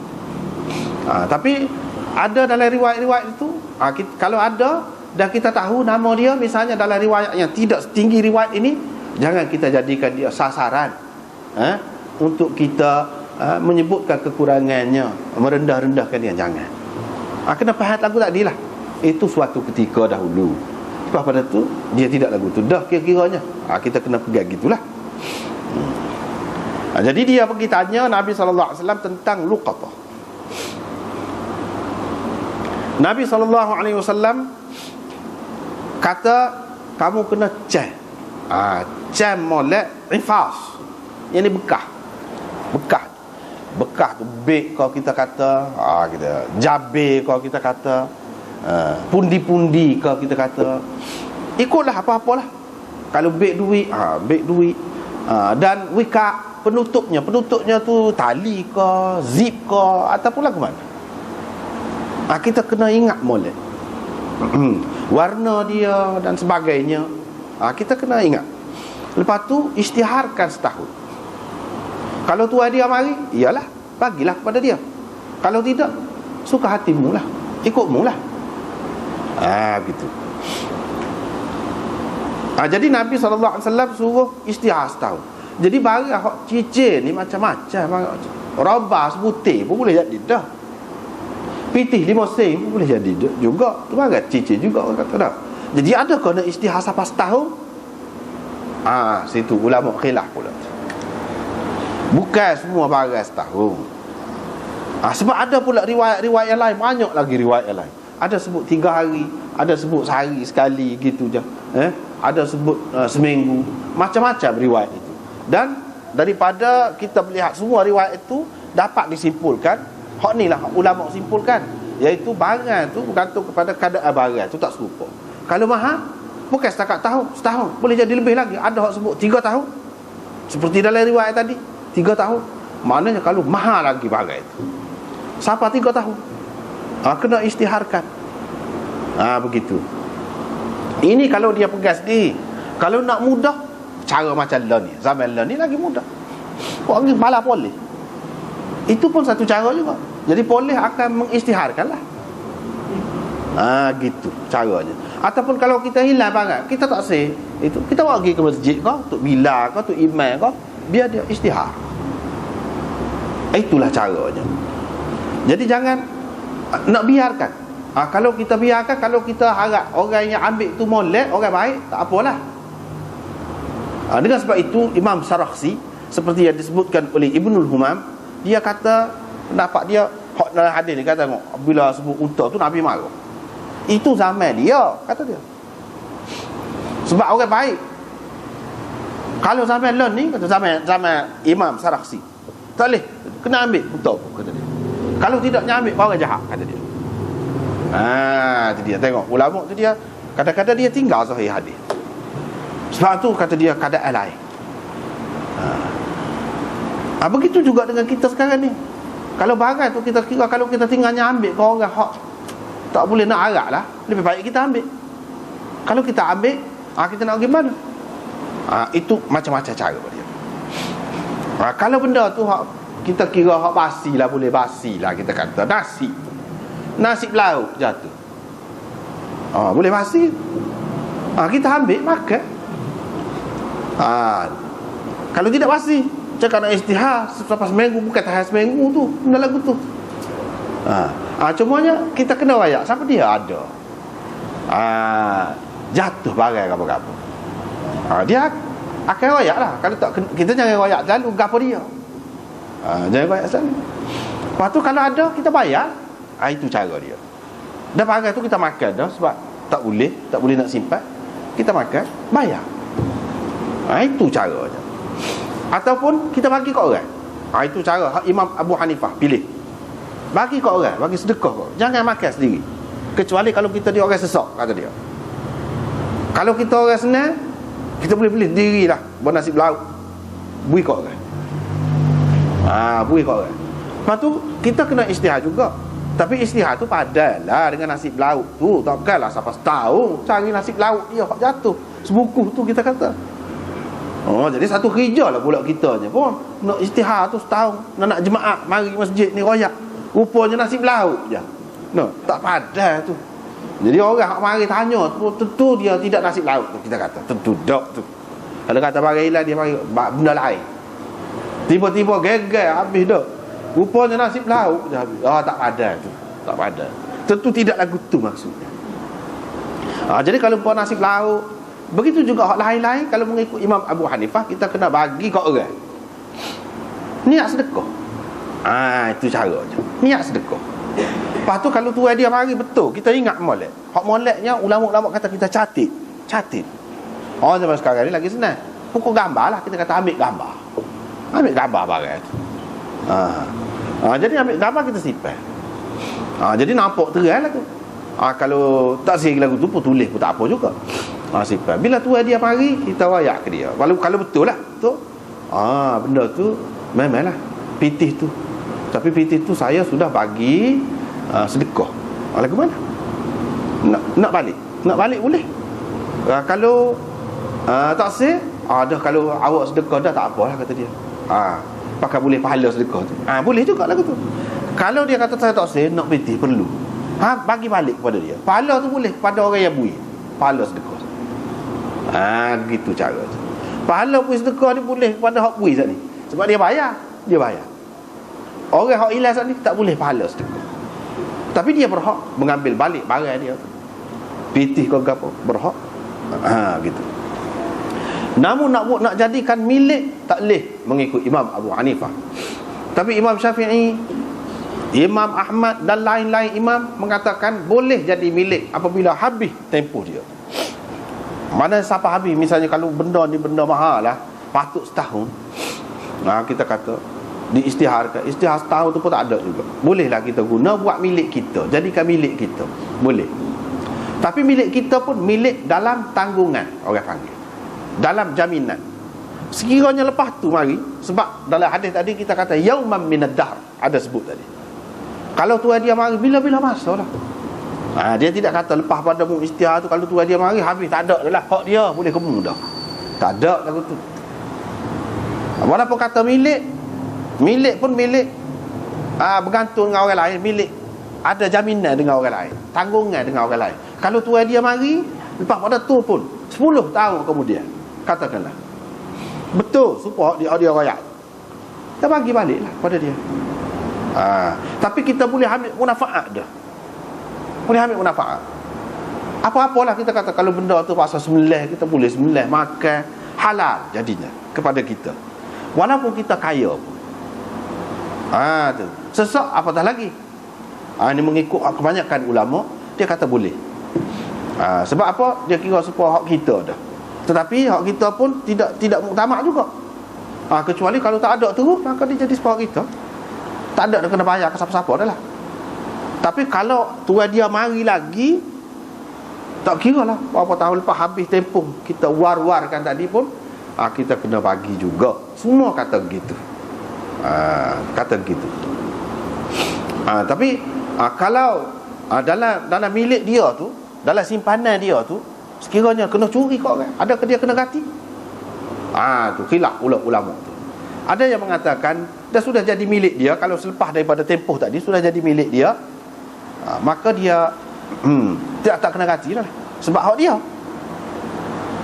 [SPEAKER 1] Tapi ada dalam riwayat-riwayat itu, kalau ada dan kita tahu nama dia misalnya dalam riwayat yang tidak setinggi riwayat ini, jangan kita jadikan dia sasaran untuk kita menyebutkan kekurangannya, merendah-rendahkan dia, jangan. Kena faham lagu tadi lah. Itu suatu ketika dahulu, lepas pada tu dia tidak lagu tu dah kira-kiranya. Kita kena pegang gitulah. Jadi dia pergi tanya Nabi SAW tentang luqatah. Nabi SAW kata kamu kena cam. Cam molek infas. Yang ni Bekah tu beg kau kita kata, kita jabe kau kita kata, pundi-pundi kau kita kata. Ikutlah apa-apalah. Kalau beg duit, beg duit. Dan wika penutupnya tu tali ke, zip ke, ataupun lagu mana. Kita kena ingat molek. Warna dia dan sebagainya. Kita kena ingat. Lepas tu isytiharkan setahun. Kalau tuan dia mari, iyalah, bagilah kepada dia. Kalau tidak, suka hatimu lah, ikutmu lah. Gitu. Jadi Nabi SAW suruh isytihar setahun. Jadi barang cicir ni macam-macam. Robah sebutir pun boleh jadi dah. Pitih 5 sen pun boleh jadi juga. Tu barang cicir juga orang kata dah. Jadi ada kena isytihar sampai setahun? Situ ulama khilaf pula. Bukan semua barang setahun. Sebab ada pula riwayat yang lain, banyak lagi riwayat yang lain. Ada sebut 3 hari, ada sebut sehari sekali gitu je. Ada sebut seminggu, macam-macam riwayat itu. Dan daripada kita melihat semua riwayat itu dapat disimpulkan, hak ni lah ulama simpulkan, iaitu barang tu bergantung kepada keadaan barang tu, tak serupa. Kalau mahal bukan setakat setahun, boleh jadi lebih lagi. Ada hak sebut 3 tahun, seperti dalam riwayat tadi 3 tahun. Maknanya kalau mahal lagi barang itu, sampai 3 tahun, kena isytiharkan. Begitu. Ini kalau dia pegang sendiri. Kalau nak mudah, cara macam lah ni, zaman lah ni lagi mudah. Orang ni malah boleh. Itu pun satu cara juga. Jadi boleh akan mengisytiharkan lah. Gitu caranya. Ataupun kalau kita hilang barang, kita tak say, itu kita pergi ke masjid kau, untuk bila kau, untuk imam kau, biar dia isytihar. Itulah caranya. Jadi jangan nak biarkan. Kalau kita biarkan, kalau kita harap orang yang ambil tu molek, orang baik, tak apalah. Dengan sebab itu Imam Sarakhsi, seperti yang disebutkan oleh Ibnul Humam, dia kata pendapat dia dalam hadis ni, kata bila sebut unta tu Nabi marah. Itu zaman dia, kata dia. Sebab orang baik. Kalau zaman lain ni, kata zaman Imam Sarakhsi, tak boleh, kena ambil unta pun, kata dia. Kalau tidak ambil, orang jahat, kata dia. Itu dia, tengok ulama tu dia kadang-kadang dia tinggal sahih hadis. Sebab tu kata dia keadaan lain. Begitu juga dengan kita sekarang ni. Kalau barang tu kita kira, kalau kita tinggalnya ambil ke orang hak tak boleh nak arak lah, lebih baik kita ambil. Kalau kita ambil, kita nak pergi mana? Itu macam-macam cara dia. Kalau benda tu hak kita kira hak basi lah, boleh basi lah, kita kata nasi lauk jatuh, Boleh basi. Kita ambil makan. Kalau tidak basi, cakap nak istihar selepas seminggu, bukan tahan seminggu tu, benda lagu tu. Cumanya kita kena wayak. Siapa dia ada? Jatuh barang apa-apa. Dia akan wayak lah. Kalau tak, kita jangan wayak selalu gapo dia. Jangan wayak selalu. Lepas tu kalau ada, kita bayar. Itu cara dia. Dan barang tu kita makan dah, sebab tak boleh nak simpan. Kita makan, bayar. Itu caranya. Ataupun kita bagi kat orang. Itu cara Imam Abu Hanifah pilih. Bagi kat orang, bagi sedekah kau. Jangan makan sendiri. Kecuali kalau kita dia orang sesak, kata dia. Kalau kita orang senang, kita boleh beli sendirilah bernasib lauk. Bui kat orang. Bui kat orang. Lepas tu kita kena istihar juga. Tapi istihar tu padanlah dengan nasib lauk tu. Tak bukanlah sampai setahun cari nasib lauk dia hak jatuh. Sebukuh tu kita kata. Jadi satu kerja lah pula kita je pun. Nak istihar tu setahun. Nak jemaah mari masjid ni royak. Rupanya nasib lauk je. Tak padan tu. Jadi orang hak mari tanya tu, tentu dia tidak nasib lauk tu kita kata. Tentu dak tu. Kalau kata bagi hilang dia mari benda lain. Tiba-tiba geger habis dah. Rupanya nasib lauk je habis. Tak padan tu. Tak padan. Tentu tidak lagu tu maksudnya. Jadi kalau puan nasib lauk, begitu juga hak lain-lain. Kalau mengikut Imam Abu Hanifah, kita kena bagi kat orang. Niat sedekah. Itu caranya. Niat sedekah. Lepas tu kalau tuan dia mari betul, kita ingat molek. Hak moleknya ulama-ulama kata kita catit. Zaman sekarang ni lagi senang. Pukul gambar lah, kita kata ambil gambar. Ambil gambar barang tu. Jadi ambil gambar kita simpan. Jadi nampak terang lah tu. Kalau tak sihir lagu tu pun tulis pun tak apa juga. Simpan. Bila tuan dia mari, kita wayak ke dia. Kalau betul lah tu. Benda tu memanglah pitih tu. Tapi pitih tu saya sudah bagi sedekah. Lagu mana? Nak balik. Nak balik boleh. Kalau tak sih, dah kalau awak sedekah dah tak apalah kata dia. Pakai boleh pahala sedekah tu. Boleh juga lagu tu. Kalau dia kata saya tak sih, nak pitih perlu. Bagi balik kepada dia. Pahala tu boleh pada orang yang bui. Pahala sedekah. Gitu cara tu. Pahala pun sedekah ni boleh kepada hak bui saat ni. Sebab dia bayar. Orang hak hilang saat ni tak boleh pahala sedekah. Tapi dia berhak mengambil balik barang dia tu. Pitih ke apa berhak. Gitu. Namun nak jadikan milik tak boleh mengikut Imam Abu Hanifah. Tapi Imam Syafi'i, Imam Ahmad dan lain-lain imam mengatakan boleh jadi milik apabila habis tempoh dia. Mana siapa habis, misalnya kalau benda ni benda mahal lah, patut setahun, kita kata diistiharkan. Istihar setahun tu pun tak ada juga. Bolehlah kita guna buat milik kita, jadikan milik kita. Boleh. Tapi milik kita pun milik dalam tanggungan, orang panggil, dalam jaminan. Sekiranya lepas tu mari, sebab dalam hadis tadi kita kata yauman minad dahr, ada sebut tadi. Kalau tuan dia mari bila-bila masa lah. Dia tidak kata lepas pada mu istihar tu, kalau tuan dia mari habis tak ada dah lah. Hak dia boleh kemu dah. Tak ada lagu tu. Walaupun kata milik pun milik bergantung dengan orang lain. Milik ada jaminan dengan orang lain, tanggungan dengan orang lain. Kalau tuan dia mari lepas pada tu pun 10 tahun kemudian, katakanlah betul supaya dia royak, kita bagi baliklah pada dia. Tapi kita boleh ambil munafaat dah. Boleh ambil munafaat. Apa-apalah kita kata, kalau benda tu pasal sembelih, kita boleh sembelih, makan, halal jadinya kepada kita. Walaupun kita kaya pun. Tu. Sesak apatah lagi. Ini mengikut kebanyakan ulama, dia kata boleh. Sebab apa? Dia kira supaya hak kita dah. Tetapi hak kita pun tidak muktamad juga. Kecuali kalau tak ada terus, maka dia jadi sepah kita. Tak ada dia kena bayar ke siapa-siapa dah lah. Tapi kalau tuan dia mari lagi, tak kira lah berapa tahun lepas habis tempoh kita war-warkan tadi pun, kita kena bagi juga. Semua kata begitu. Kata begitu. Tapi kalau dalam milik dia tu, dalam simpanan dia tu, sekiranya kena curi kau orang, adakah dia kena ganti? Tu khilaf ulama tu. Ada yang mengatakan dah sudah jadi milik dia, kalau selepas daripada tempoh tadi sudah jadi milik dia, maka dia tak kena ganti dah. Sebab hak dia.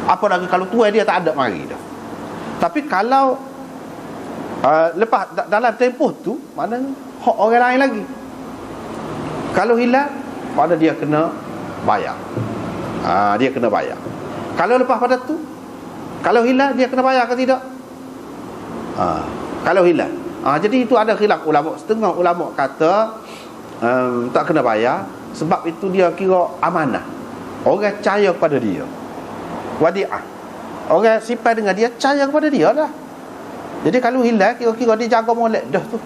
[SPEAKER 1] Apa lagi kalau tuai dia tak ada mari dah. Tapi kalau lepas dalam tempoh tu, maknanya hak orang lain lagi. Kalau hilang, maknanya dia kena bayar. Dia kena bayar. Kalau lepas pada tu, kalau hilang dia kena bayar ke tidak? Kalau hilang. Jadi itu ada khilaf ulama. Setengah ulama kata tak kena bayar sebab itu dia kira amanah. Orang percaya kepada dia. Wadi'ah. Orang simpan dengan dia, percaya kepada dia lah. Jadi kalau hilang, kira-kira dia jaga molek dah tu.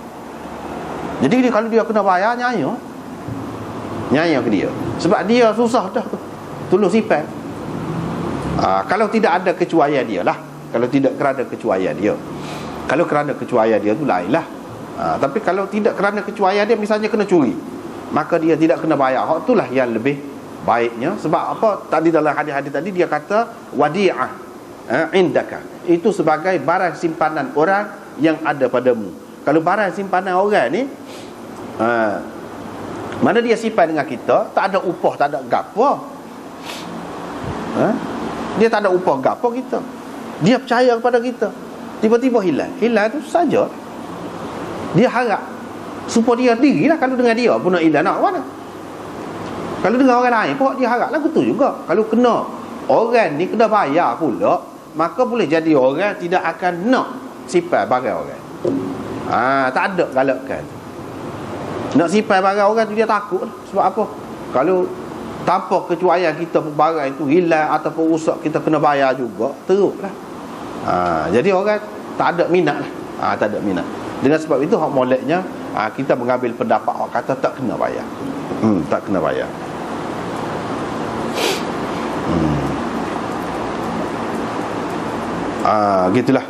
[SPEAKER 1] Jadi kalau dia kena bayar, nyaya ke dia. Sebab dia susah dah tu, tolong simpan. Kalau tidak ada kecuaian dia lah. Kalau tidak kerana kecuaian dia. Kalau kerana kecuaian dia tu lain lah. Tapi kalau tidak kerana kecuaian dia, misalnya kena curi, maka dia tidak kena bayar. Hak itulah yang lebih baiknya. Sebab apa? Tadi dalam hadis-hadis tadi dia kata wadi'ah indaka, itu sebagai barang simpanan orang yang ada padamu. Kalau barang simpanan orang ni mana dia simpan dengan kita, tak ada upah, tak ada gapo. Dia tak ada upah gapo kita. Dia percaya kepada kita. Tiba-tiba hilang tu saja. Dia harap supaya dia dirilah. Kalau dengan dia pun nak hilang, nak mana? Kalau dengan orang lain pun dia harap lagu tu juga. Kalau kena orang ni kena bayar pula, maka boleh jadi orang tidak akan nak simpan barang orang. Tak ada galakkan. Nak simpan barang orang tu dia takut. Sebab apa? Kalau tanpa kecuaian kita pun barang itu hilang ataupun rosak, kita kena bayar juga, teruklah. Jadi orang tak ada minat lah. Tak ada minat. Dengan sebab itu hak moleknya kita mengambil pendapat hak kata tak kena bayar. Tak kena bayar. Gitulah.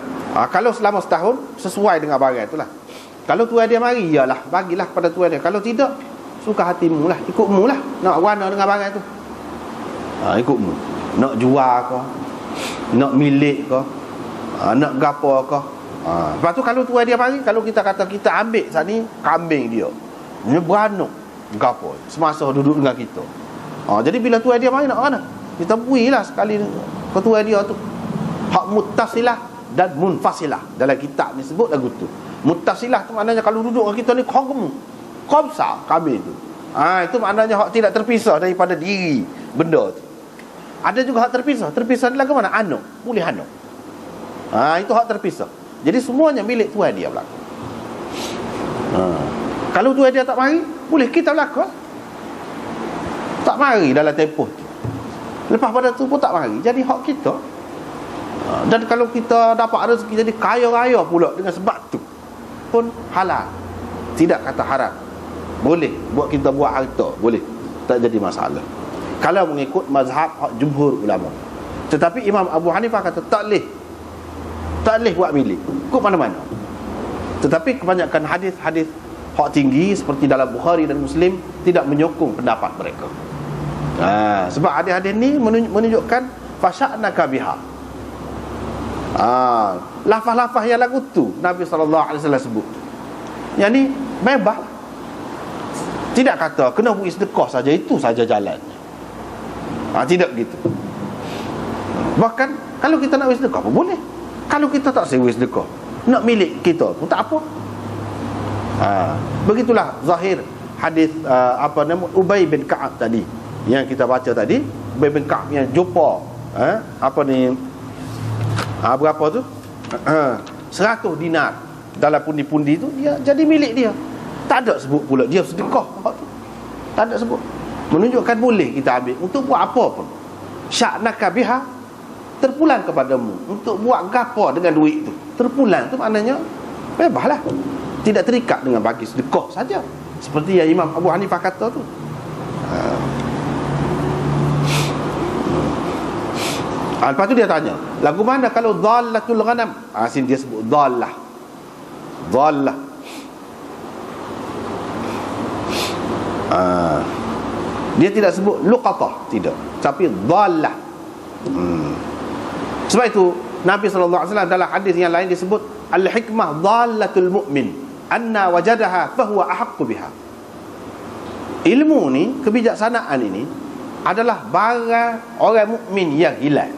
[SPEAKER 1] Kalau selama setahun sesuai dengan barang itulah. Kalau tuan dia mari, iyalah, bagilah pada tuan dia. Kalau tidak, suka hatimu lah, ikutmu lah. Nak warna dengan barang itu, ikutmu. Nak jual ke, nak milik ke, nak gapo ke. Lepas tu kalau tuan dia mari, kalau kita kata kita ambil saat ni kambing dia, dia beranak gapo semasa duduk dengan kita. Jadi bila tuan dia mari nak mana, kita berilah sekali ke tuan dia tu. Hak muttasilah dan munfasilah. Dalam kitab ni sebut lagu tu. Muttasilah tu maknanya kalau duduk dengan kita ni khamsa kambing tu. Itu maknanya hak tidak terpisah daripada diri benda tu. Ada juga hak terpisah. Terpisah lagu mana? Anak. Boleh anak. Itu hak terpisah. Jadi semuanya milik tuan dia belaka. Kalau tuan dia tak mari, boleh kita belaka. Tak mari dalam tempoh tu. Lepas pada tu pun tak mari. Jadi hak kita. Dan kalau kita dapat rezeki jadi kaya-raya pula dengan sebab tu pun halal. Tidak kata haram. Boleh buat kita buat harta, boleh. Tak jadi masalah. Kalau mengikut mazhab jumhur ulama. Tetapi Imam Abu Hanifah kata tak boleh buat milik. Ikut mana-mana. Tetapi kebanyakan hadis-hadis hak tinggi seperti dalam Bukhari dan Muslim tidak menyokong pendapat mereka. Sebab hadis-hadis ni menunjukkan fasya'naka biha. Lafaz-lafaz yang lagu tu Nabi SAW sebut. Yang ni bebas. Tidak kata kena beri sedekah saja, itu saja jalan. Tidak begitu. Bahkan kalau kita nak beri sedekah pun boleh. Kalau kita tak beri sedekah, nak milik kita pun tak apa. Begitulah zahir hadis Ubay bin Ka'ab tadi yang kita baca tadi. Ubay bin Ka'ab yang jumpa berapa tu? 100 dinar dalam pundi-pundi tu, dia jadi milik dia. Tak ada sebut pula dia sedekah. Tak ada sebut. Menunjukkan boleh kita ambil untuk buat apa pun. Sya'naka biha, terpulang kepadamu untuk buat gapo dengan duit tu. Terpulang tu maknanya bebaslah. Tidak terikat dengan bagi sedekah saja. Seperti yang Imam Abu Hanifah kata tu. Lepas tu dia tanya, lagu mana kalau dhallatul ghanam? Sini dia sebut dhallah. Dia tidak sebut luqatah, tidak. Tapi dhallah. Sebab itu Nabi SAW dalam hadis yang lain disebut al-hikmah dhallatul mu'min anna wajadaha fahuwa ahaqqu biha. Ilmu ni, kebijaksanaan ini adalah barang orang mukmin yang hilang.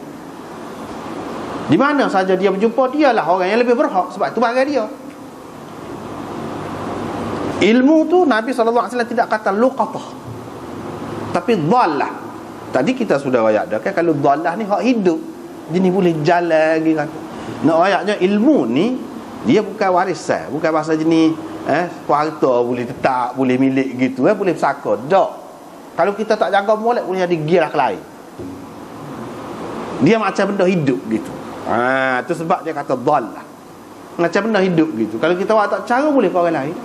[SPEAKER 1] Di mana saja dia berjumpa, dialah orang yang lebih berhak, sebab itu barang dia. Ilmu tu Nabi SAW tidak kata luqatah, tapi dhallah. Tadi kita sudah ayat dah kan, kalau dhallah ni hak hidup, jenis boleh jalan lagi kan. Nak ayatnya ilmu ni dia bukan warisan, bukan bahasa jenis harta boleh tetap, boleh milik gitu, boleh bersaka. Tak. Kalau kita tak jaga molek, boleh jadi girah ke lain. Dia macam benda hidup gitu. Tu sebab dia kata dhallah, macam benda hidup gitu. Kalau kita buat tak cara, boleh ke orang lain.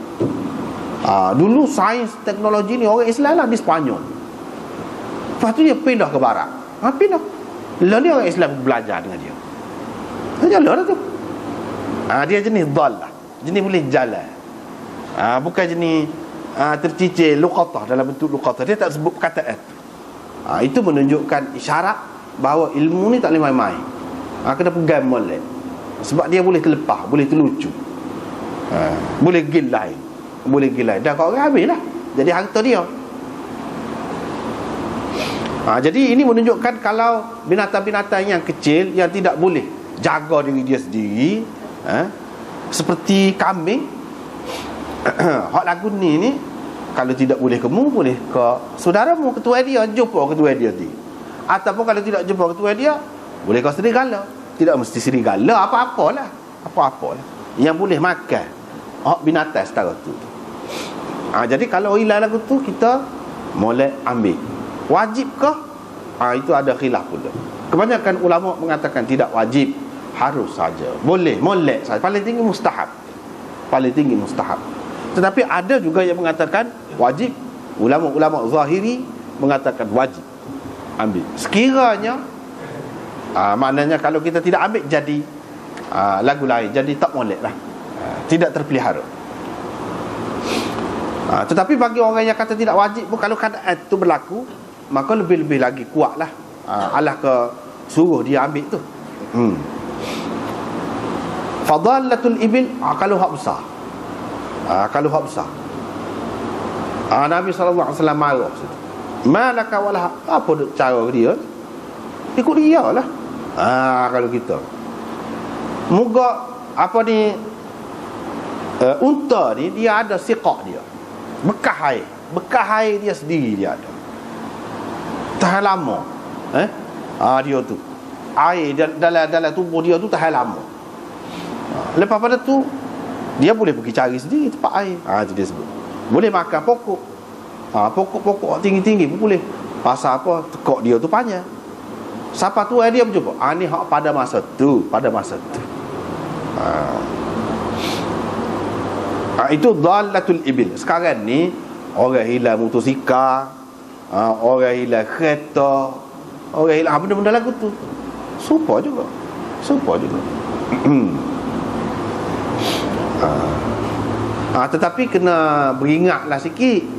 [SPEAKER 1] Dulu sains teknologi ni orang Islam lah di Sepanyol. Lepas tu dia pindah ke barat. Pindah. Lalu ni orang Islam belajar dengan dia. Jalan lah tu. Dia jenis dhallah, jenis boleh jalan. Bukan jenis tercicir luqatah, dalam bentuk luqatah. Dia tak sebut perkataan. Itu menunjukkan isyarat bahawa ilmu ni tak boleh main-main. Kena pegang molek. Sebab dia boleh terlepas, boleh terlucu, boleh gilai, boleh gilai. Dah kau orang habis lah, jadi harta dia. Jadi ini menunjukkan kalau binatang-binatang yang kecil yang tidak boleh jaga diri dia sendiri, seperti kambing, hak lagu ni kalau tidak boleh kamu, boleh ke saudaramu, ketua dia, jumpa ketua dia ni. Ataupun kalau tidak jumpa ketua dia, boleh kau serigala. Tidak mesti serigala, apa-apalah. Apa-apalah yang boleh makan hak binatang setara tu. Jadi kalau hilang lagu tu, kita molek ambil. Wajibkah? Itu ada khilaf pula. Kebanyakan ulama mengatakan tidak wajib, harus saja, boleh, molek saja. Paling tinggi mustahab. Paling tinggi mustahab. Tetapi ada juga yang mengatakan wajib. Ulama-ulama zahiri mengatakan wajib ambil. Sekiranya maknanya kalau kita tidak ambil, jadi lagu lain, jadi tak molek lah, tidak terpelihara. Tetapi bagi orang yang kata tidak wajib pun, kalau keadaan itu berlaku, maka lebih-lebih lagi kuatlah Allah ke suruh dia ambil tu. Fadalatul ibil, kalau hak besar, kalau hak besar, Nabi SAW marah. Malaka walah, apa cara dia? Ikut dia lah. Kalau kita moga apa ni, unta ni dia ada siqah dia, bekas air dia sendiri dia ada, tahan lama. Dia tu air dalam tubuh dia tu tahan lama. Lepas pada tu dia boleh pergi cari sendiri tempat air. Itu dia sebut boleh makan pokok. Pokok-pokok tinggi-tinggi pun boleh. Pasal apa? Tekok dia tu panjang. Siapa tu dia berjumpa? Ni hak pada masa tu, pada masa tu. Itu dhalatul ibil. Sekarang ni orang hilang motosikal, orang hilang kereta, orang hilang benda-benda lagu tu. Supa juga. Tetapi kena beringatlah sikit.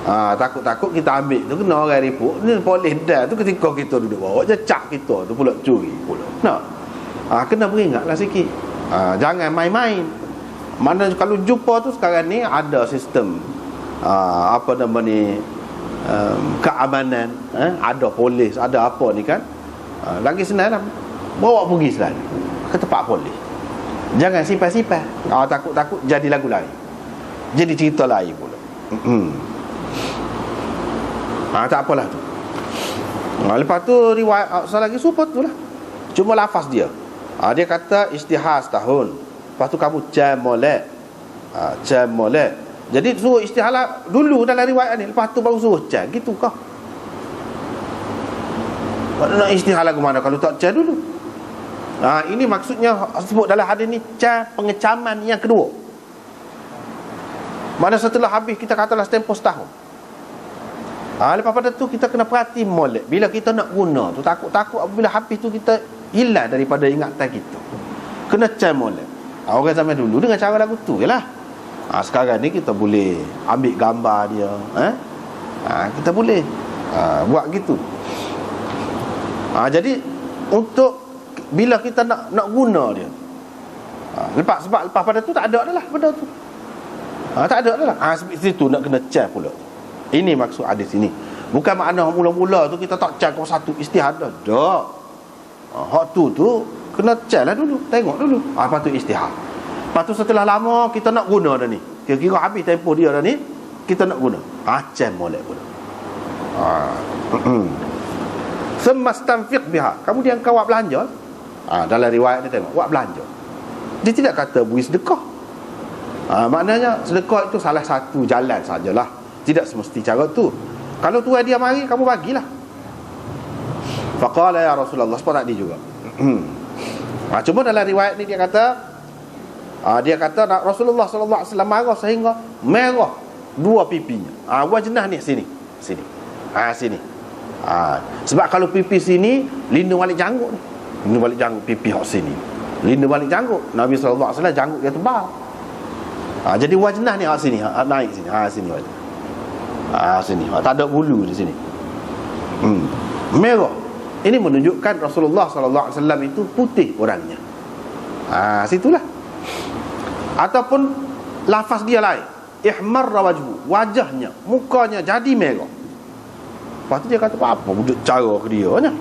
[SPEAKER 1] Takut-takut kita ambil tu, kena orang ripuk ni, polis dah tu ketika kita duduk bawah, cecak kita tu pula curi pula. Kena beringatlah sikit. Jangan main-main. Mana kalau jumpa tu sekarang ni ada sistem apa nama ni, keamanan, ada polis, ada apa ni kan. Lagi senang lah, bawa pergi selalu ke tempat polis. Jangan simpan-simpan. Takut-takut jadi lagu lain, jadi cerita lain pula. Tak apalah tu. Lepas tu riwayat asal lagi support tu lah, cuma lafaz dia. Dia kata istihar setahun. Lepas tu kamu jam molek. Jadi suruh istihar dulu dalam riwayat ni, lepas tu baru suruh jam. Gitu kah? Nak istihar lagu mana kalau tak jam dulu? Ini maksudnya sebut dalam hadis ni jam pengecaman yang kedua. Mana setelah habis kita katalah tempoh setahun. Lepas pada tu kita kena perhati molek. Bila kita nak guna tu, takut-takut apabila habis tu kita hilang daripada ingatan kita. Kena cam molek. Orang zaman dulu dengan cara lagu tu je lah. Sekarang ni kita boleh ambil gambar dia, kita boleh buat gitu. Jadi untuk bila kita nak guna dia, sebab lepas pada tu tak ada dah lah benda tu. Tak ada dah lah. Sebab itu nak kena cam pula. Ini maksud hadis ini. Bukan makna mula-mula tu kita tak cek kau satu istihad dah. Tak. Hak tu kena cek lah dulu, tengok dulu. Apa tu istihad. Lepas tu setelah lama kita nak guna dah ni. Kira-kira habis tempoh dia dah ni, kita nak guna. Cek molek pula. Semastanfiq biha. Kemudian kau buat belanja. Dalam riwayat dia tengok, buat belanja. Dia tidak kata beri sedekah. Maknanya sedekah itu salah satu jalan sajalah. Tidak semesti cara tu. Kalau tuan dia mari, kamu bagilah. Faqala ya Rasulullah, sebab tadi juga. Cuma dalam riwayat ni dia kata Rasulullah sallallahu alaihi wasallam marah sehingga merah dua pipinya. Wajnah ni sini. Sini. Sebab kalau pipi sini lindung balik janggut ni. Lindung balik janggut pipi hak sini. Lindung balik janggut. Nabi sallallahu alaihi wasallam janggut dia tebal. Jadi wajnah ni hak sini, naik sini. Sini wajnah. Sini. Tak ada bulu di sini. Merah. Ini menunjukkan Rasulullah sallallahu alaihi wasallam itu putih orangnya. Situlah. Ataupun lafaz dia lain, ihmarra wajhu, wajahnya, mukanya jadi merah. Lepas tu dia kata apa budak cara ke dia nya.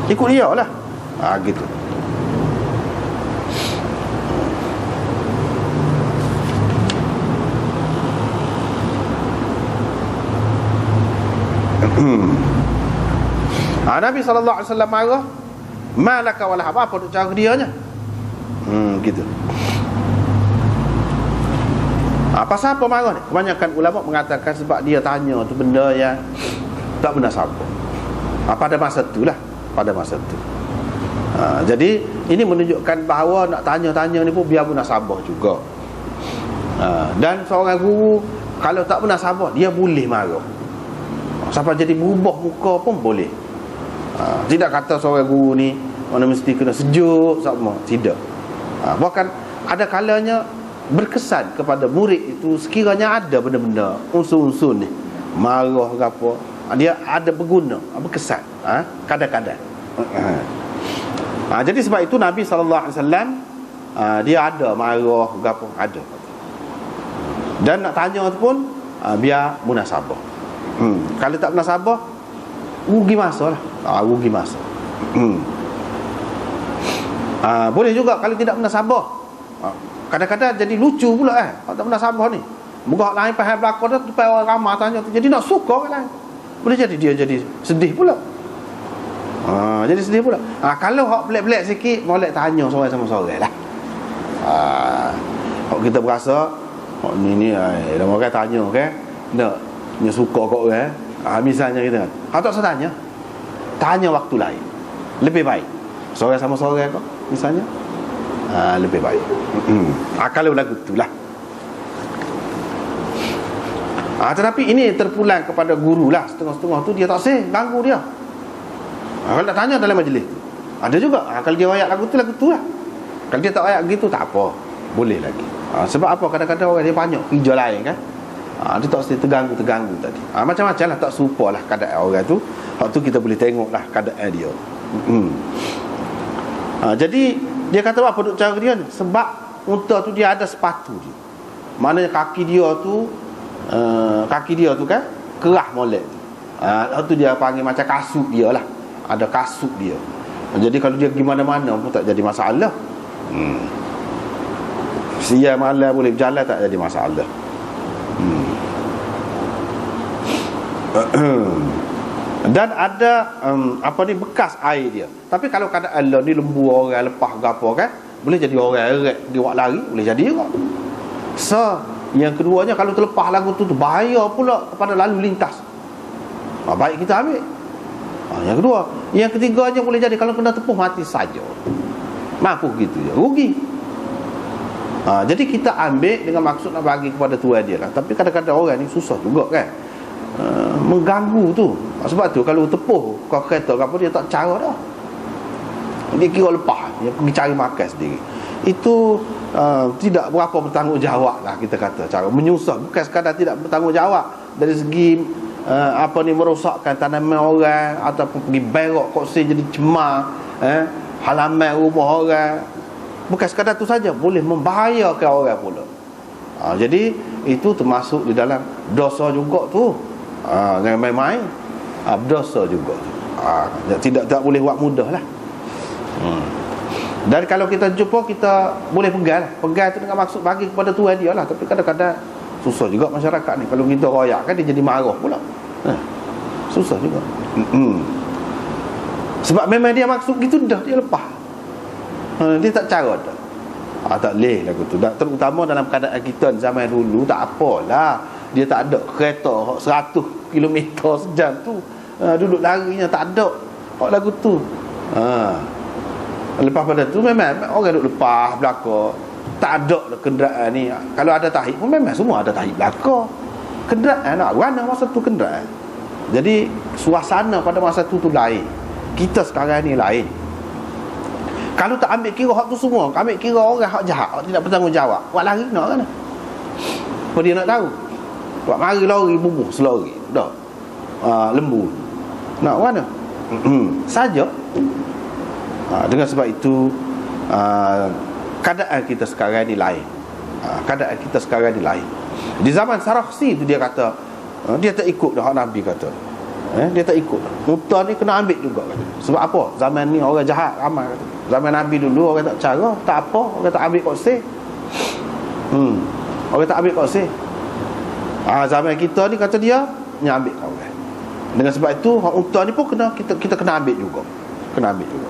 [SPEAKER 1] Ikut dia lah. Gitu. Nabi sallallahu alaihi wasallam marah, malaka wala apa duk cara dia nya. Gitu. Pasal apa marah ni? Kebanyakan ulama mengatakan sebab dia tanya tu benda yang tak benar sabar. Pada masa tu lah. Pada masa tu. Jadi ini menunjukkan bahawa nak tanya-tanya ni pun biar benar sabar juga. Dan seorang guru kalau tak benar sabar, dia boleh marah. Sampai jadi berubah muka pun boleh. Tidak kata seorang guru ni mana mesti kena sejuk sama. Tidak. Bahkan ada kalanya berkesan kepada murid itu sekiranya ada benda-benda unsur-unsur ni marah ke apa, dia ada berguna, berkesan kadang-kadang. Jadi sebab itu Nabi SAW dia ada marah ke apa, ada. Dan nak tanya tu pun biar munasabah. Kalau tak munasabah rugi masa lah. Rugi masa. Boleh juga kalau tidak munasabah. Kadang-kadang jadi lucu pula tak pernah sabar ni. Muka lain pahal belakang tu depan orang ramai tanya tu, jadi nak suka orang lain. Boleh jadi dia jadi sedih pula. Jadi sedih pula. Kalau hak pelik-pelik sikit, molek tanya seorang sama seorang lah. Hak kita berasa hak ni dah orang tanya nak suka kat orang misalnya kita hak tak usah tanya waktu lain. Lebih baik. Seorang sama seorang kau misalnya lebih baik. Kalau lagu itulah. Tetapi ini terpulang kepada guru lah. Setengah-setengah tu dia tak ganggu dia. Kalau nak tanya dalam majlis tu ada juga. Kalau dia ayat lagu tu lah. Kalau dia tak ayat gitu tak apa, boleh lagi. Sebab apa, kadang-kadang orang dia banyak kerja lain kan. Dia tak mesti terganggu tadi. Macam-macam lah, tak serupa lah keadaan orang tu. Hak tu kita boleh tengok lah keadaan dia. Jadi dia kata apa duk cara dia ni? Sebab unta tu dia ada sepatu dia. Maknanya kaki dia tu kan kerah molek tu. Tu dia panggil macam kasut dia lah. Ada kasut dia. Jadi kalau dia pergi mana-mana pun tak jadi masalah. Siang malam boleh berjalan tak jadi masalah. Dan ada bekas air dia. Tapi kalau keadaan ni lembu orang lepas ke apa kan, boleh jadi orang eret dia buat lari, boleh jadi juga. Yang keduanya kalau terlepas lagu tu bahaya pula kepada lalu lintas. Baik kita ambil. Yang kedua. Yang ketiganya boleh jadi kalau kena tepuh mati saja. Mampu gitu je, rugi. Jadi kita ambil dengan maksud nak bagi kepada tuan dia lah. Tapi kadang-kadang orang ni susah juga kan, mengganggu tu. Sebab tu kalau tepuh kau kereta apa, dia tak cara dah. Dia kira lepas, dia pergi cari makan sendiri. Itu tidak berapa bertanggungjawab lah kita kata. Cara menyusah, bukan sekadar tidak bertanggungjawab dari segi merosakkan tanaman orang, ataupun pergi berok koksi jadi cemar halaman rumah orang. Bukan sekadar tu saja, boleh membahayakan orang pula. Jadi itu termasuk di dalam dosa juga tu. Jangan main-main. Berdosa juga. Tak boleh buat mudah lah. Dan kalau kita jumpa, kita boleh pegang lah. Pegang tu dengan maksud bagi kepada Tuhan dia lah. Tapi kadang-kadang susah juga masyarakat ni. Kalau kita royak kan, dia jadi marah pula. Susah juga. Sebab memang dia maksud gitu dah, dia lepas. Dia tak cara dah. Tak boleh lagu tu. Terutama dalam keadaan kita zaman dulu, tak apalah. Dia tak ada kereta 100 km sejam tu. Duduk larinya tak ada lagu tu. Lepas pada tu memang orang duduk lepas belakang. Tak ada kenderaan ni. Kalau ada tahib pun memang semua ada tahib belakang. Kenderaan nak mana masa tu kenderaan. Jadi suasana pada masa tu lain. Kita sekarang ni lain. Kalau tak ambil kira hak tu semua, ambil kira orang hak jahat, hak tidak bertanggungjawab, buat lari nak kan? Apa dia nak tahu? Buat mari lari bubuh selari. Dah. Lembu. Nak mana? Saja. Dengan sebab itu keadaan kita sekarang ni lain. Keadaan kita sekarang ni lain. Di zaman Sarakhsi tu dia kata, dia tak ikut dah hak Nabi kata. Dia tak ikut. Muta ni kena ambil juga kata. Sebab apa? Zaman ni orang jahat ramai kata. Zaman Nabi dulu orang tak cara, tak apa, orang tak ambil koksir. Orang tak ambil koksir. Zaman kita ni kata dia ambil orang. Dengan sebab itu hak unta ni pun kena kita kena ambil juga. Kena ambil juga.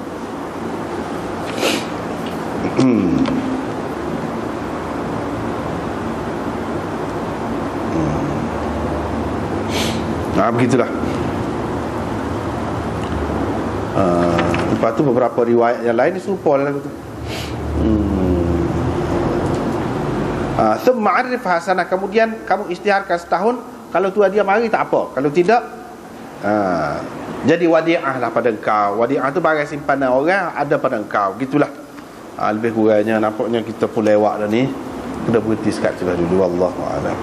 [SPEAKER 1] Begitulah. Lepas tu beberapa riwayat yang lain serupa lah tu. Thumma arif hasanah, kemudian kamu isytiharkan setahun. Kalau tuan dia mari tak apa, kalau tidak jadi wadi'ah lah pada engkau. Wadi'ah tu barang simpanan orang ada pada engkau. Gitulah. Lebih kurangnya nampaknya kita pun lewat dah ni. Kita berhenti sekat dulu. Wallahu a'lam.